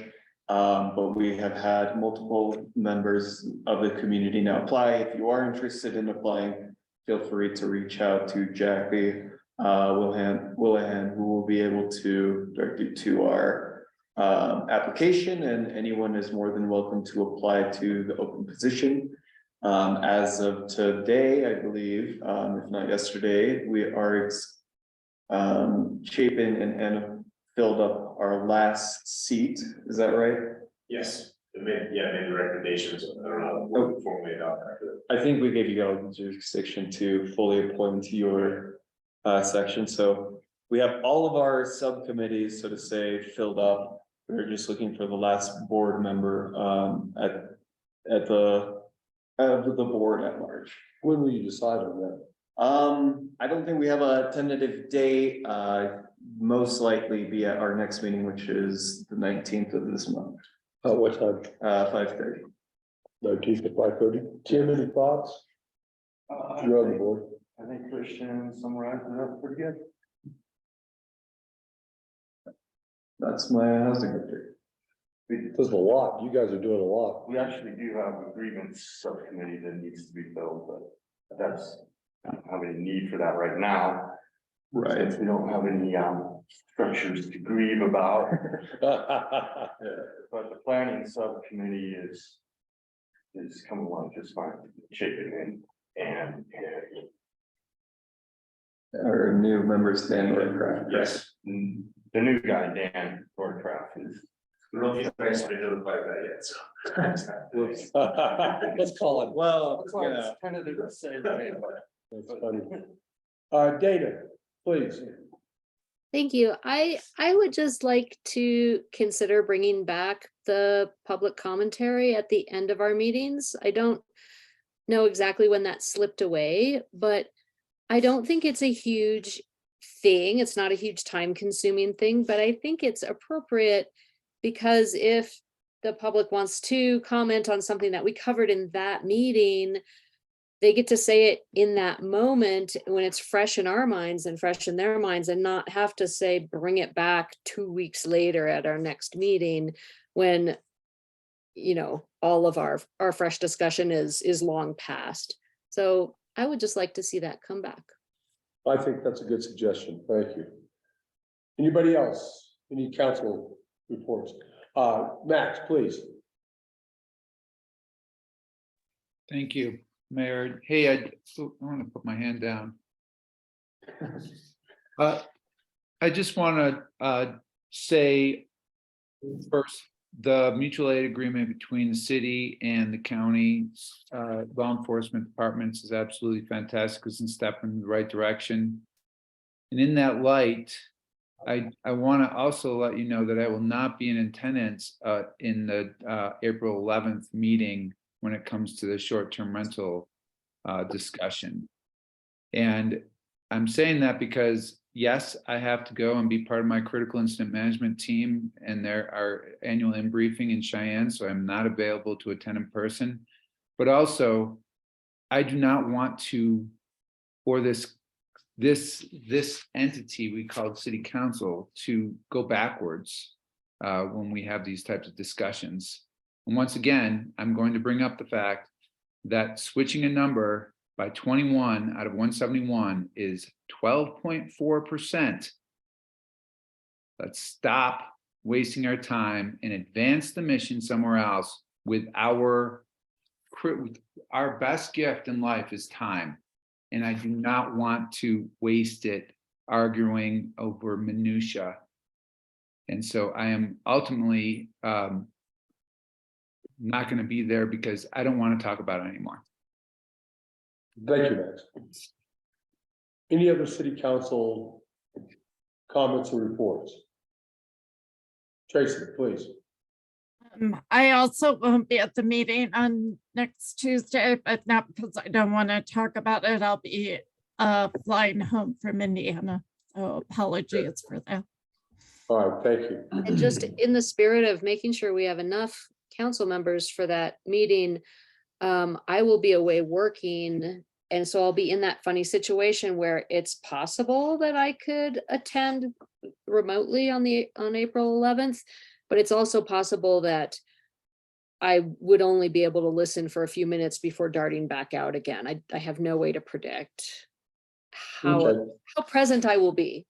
But we have had multiple members of the community now apply. If you are interested in applying, feel free to reach out to Jackie Willihan, who will be able to direct you to our application, and anyone is more than welcome to apply to the open position. As of today, I believe, if not yesterday, we are Chapin and Anna filled up our last seat. Is that right? Yes, made the recommendations. I don't know formally about that. I think we gave you all the jurisdiction to fully appoint to your section. So we have all of our subcommittees, so to say, filled up. We're just looking for the last board member at the board at large. When will you decide on that? I don't think we have a tentative date. Most likely be at our next meeting, which is the 19th of this month. What time? 5:30. 19th at 5:30. Tim, any thoughts? You're on the board. I think Christian summarized it up pretty good. That's my housing update. There's a lot. You guys are doing a lot. We actually do have a grievance subcommittee that needs to be filled, but that's, I don't have any need for that right now. Right. Since we don't have any structures to grieve about. But the planning subcommittee is coming along just fine, chipping in and Our new members, Dan Woodcraft. yes, the new guy, Dan Wardcraft is. We don't need to actually notify that yet, so. Whoops. Let's call it. Well, That's why it's kind of the same thing, but. That's funny. Dana, please. Thank you. I would just like to consider bringing back the public commentary at the end of our meetings. I don't know exactly when that slipped away, but I don't think it's a huge thing. It's not a huge time consuming thing, but I think it's appropriate because if the public wants to comment on something that we covered in that meeting, they get to say it in that moment when it's fresh in our minds and fresh in their minds, and not have to say, bring it back 2 weeks later at our next meeting when, you know, all of our fresh discussion is long past. So I would just like to see that come back. I think that's a good suggestion. Thank you. Anybody else? Any council reports? Max, please. Thank you, Mayor. Hey, I want to put my hand down. I just want to say first, the mutual aid agreement between the city and the county law enforcement departments is absolutely fantastic. It's a step in the right direction. And in that light, I want to also let you know that I will not be in attendance in the April 11th meeting when it comes to the short-term rental discussion. And I'm saying that because yes, I have to go and be part of my critical incident management team and our annual in briefing in Cheyenne, so I'm not available to attend in person. But also, I do not want to, for this entity we call City Council, to go backwards when we have these types of discussions. And once again, I'm going to bring up the fact that switching a number by 21 out of 171 is 12.4%. Let's stop wasting our time and advance the mission somewhere else with our best gift in life is time. And I do not want to waste it arguing over minutia. And so I am ultimately not going to be there because I don't want to talk about it anymore. Thank you, Max. Any other city council comments or reports? Tracy, please. I also won't be at the meeting on next Tuesday, but not because I don't want to talk about it. I'll be flying home from Indiana. So apologies for that. All right, thank you. And just in the spirit of making sure we have enough council members for that meeting, I will be away working. And so I'll be in that funny situation where it's possible that I could attend remotely on April 11th, but it's also possible that I would only be able to listen for a few minutes before darting back out again. I have no way to predict how present I will be.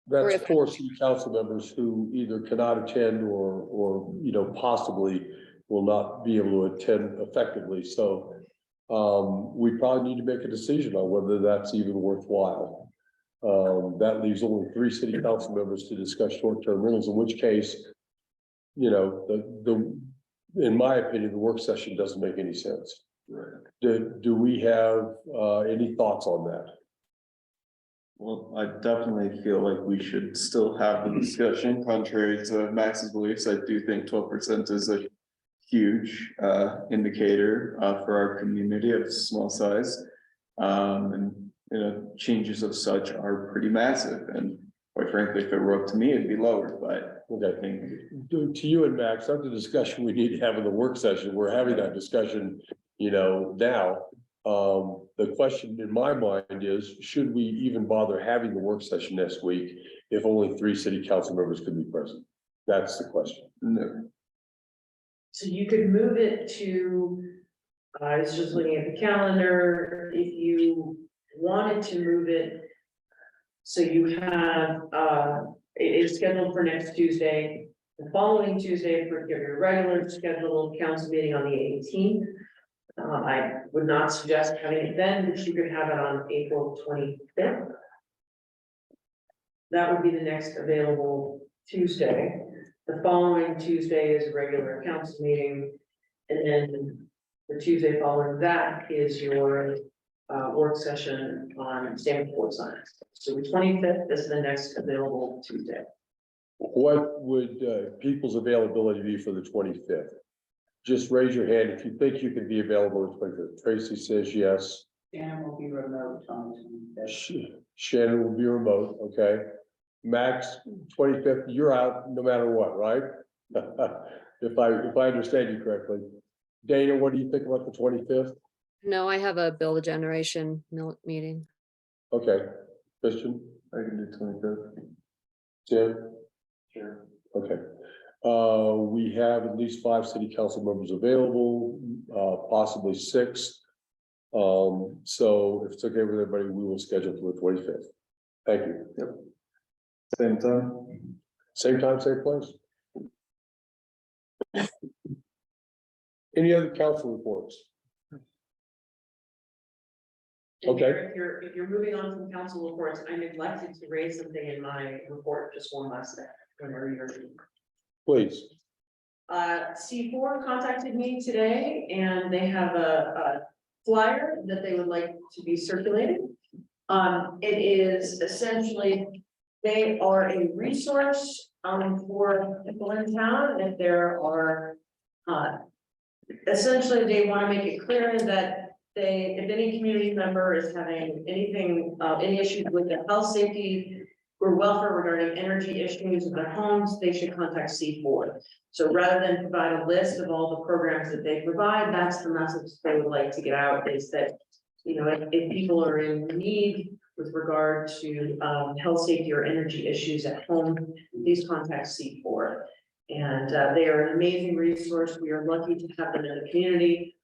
That's for city council members who either cannot attend or you know, possibly will not be able to attend effectively. So we probably need to make a decision on whether that's even worthwhile. That leaves only 3 city council members to discuss short-term rentals, in which case, you know, in my opinion, the work session doesn't make any sense. Do we have any thoughts on that? Well, I definitely feel like we should still have the discussion. Contrary to Max's beliefs, I do think 12% is a huge indicator for our community of small size. And you know, changes of such are pretty massive. And quite frankly, if it were up to me, it'd be lower. But I think to you and Max, that's the discussion we need to have in the work session. We're having that discussion, you know, now. The question in my mind is, should we even bother having the work session next week if only 3 city council members could be present? That's the question. no. So you could move it to, I was just looking at the calendar, if you wanted to move it. So you have, it's scheduled for next Tuesday, the following Tuesday for your regular scheduled council meeting on the 18th. I would not suggest having it then, but you could have it on April 25th. That would be the next available Tuesday. The following Tuesday is a regular council meeting. And then the Tuesday following that is your work session on standard board signs. So the 25th is the next available Tuesday. What would people's availability be for the 25th? Just raise your hand if you think you can be available on the 25th. Tracy says yes. Shannon will be remote on the 25th. Shannon will be remote, okay? Max, 25th, you're out no matter what, right? If I understand you correctly. Dana, what do you think about the 25th? No, I have a build a generation meeting. Okay, Christian, I can do 25th. Tim? Sure. Okay. We have at least 5 city council members available, possibly 6. So if it's okay with everybody, we will schedule for the 25th. Thank you. Yep. Same time? Same time, same place. Any other council reports? And Okay. Mayor, if you're moving on from council reports, I neglected to raise something in my report, just one last step, whenever you're. Please. C4 contacted me today and they have a flyer that they would like to be circulated. It is essentially, they are a resource, for people in town, if there are, essentially, they want to make it clear that if any community member is having anything, any issues with their health, safety, or welfare regarding energy issues in their homes, they should contact C4. So rather than provide a list of all the programs that they provide, that's the message they would like to get out, is that, you know, if people are in need with regard to health, safety, or energy issues at home, please contact C4. And they are an amazing resource. We are lucky to have them in the community.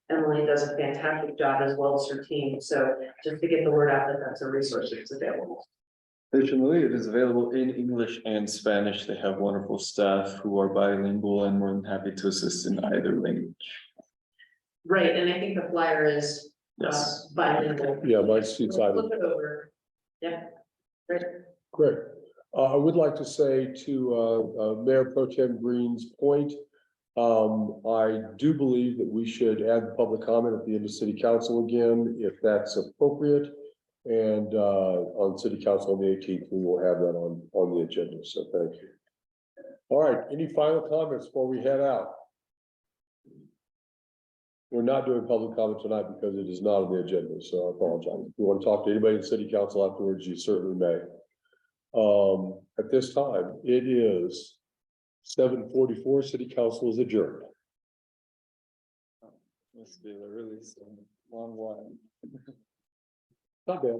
Emily does a fantastic job as well as her team. So just to get the word out that that's a resource that's available. Additionally, it is available in English and Spanish. They have wonderful staff who are bilingual and more than happy to assist in either language. Right, and I think the flyer is Yes. bilingual. Yeah, my seat's either. Flip it over. Yep. Great. Great. I would like to say to Mayor Pro Tem Green's point, I do believe that we should add public comment at the end of city council again, if that's appropriate. And on city council on the 18th, we will have that on the agenda. So thank you. All right, any final comments before we head out? We're not doing public comment tonight because it is not on the agenda, so I apologize. If you want to talk to anybody in city council afterwards, you certainly may. At this time, it is 7:44. City council is adjourned. Must be a really long one. Not bad.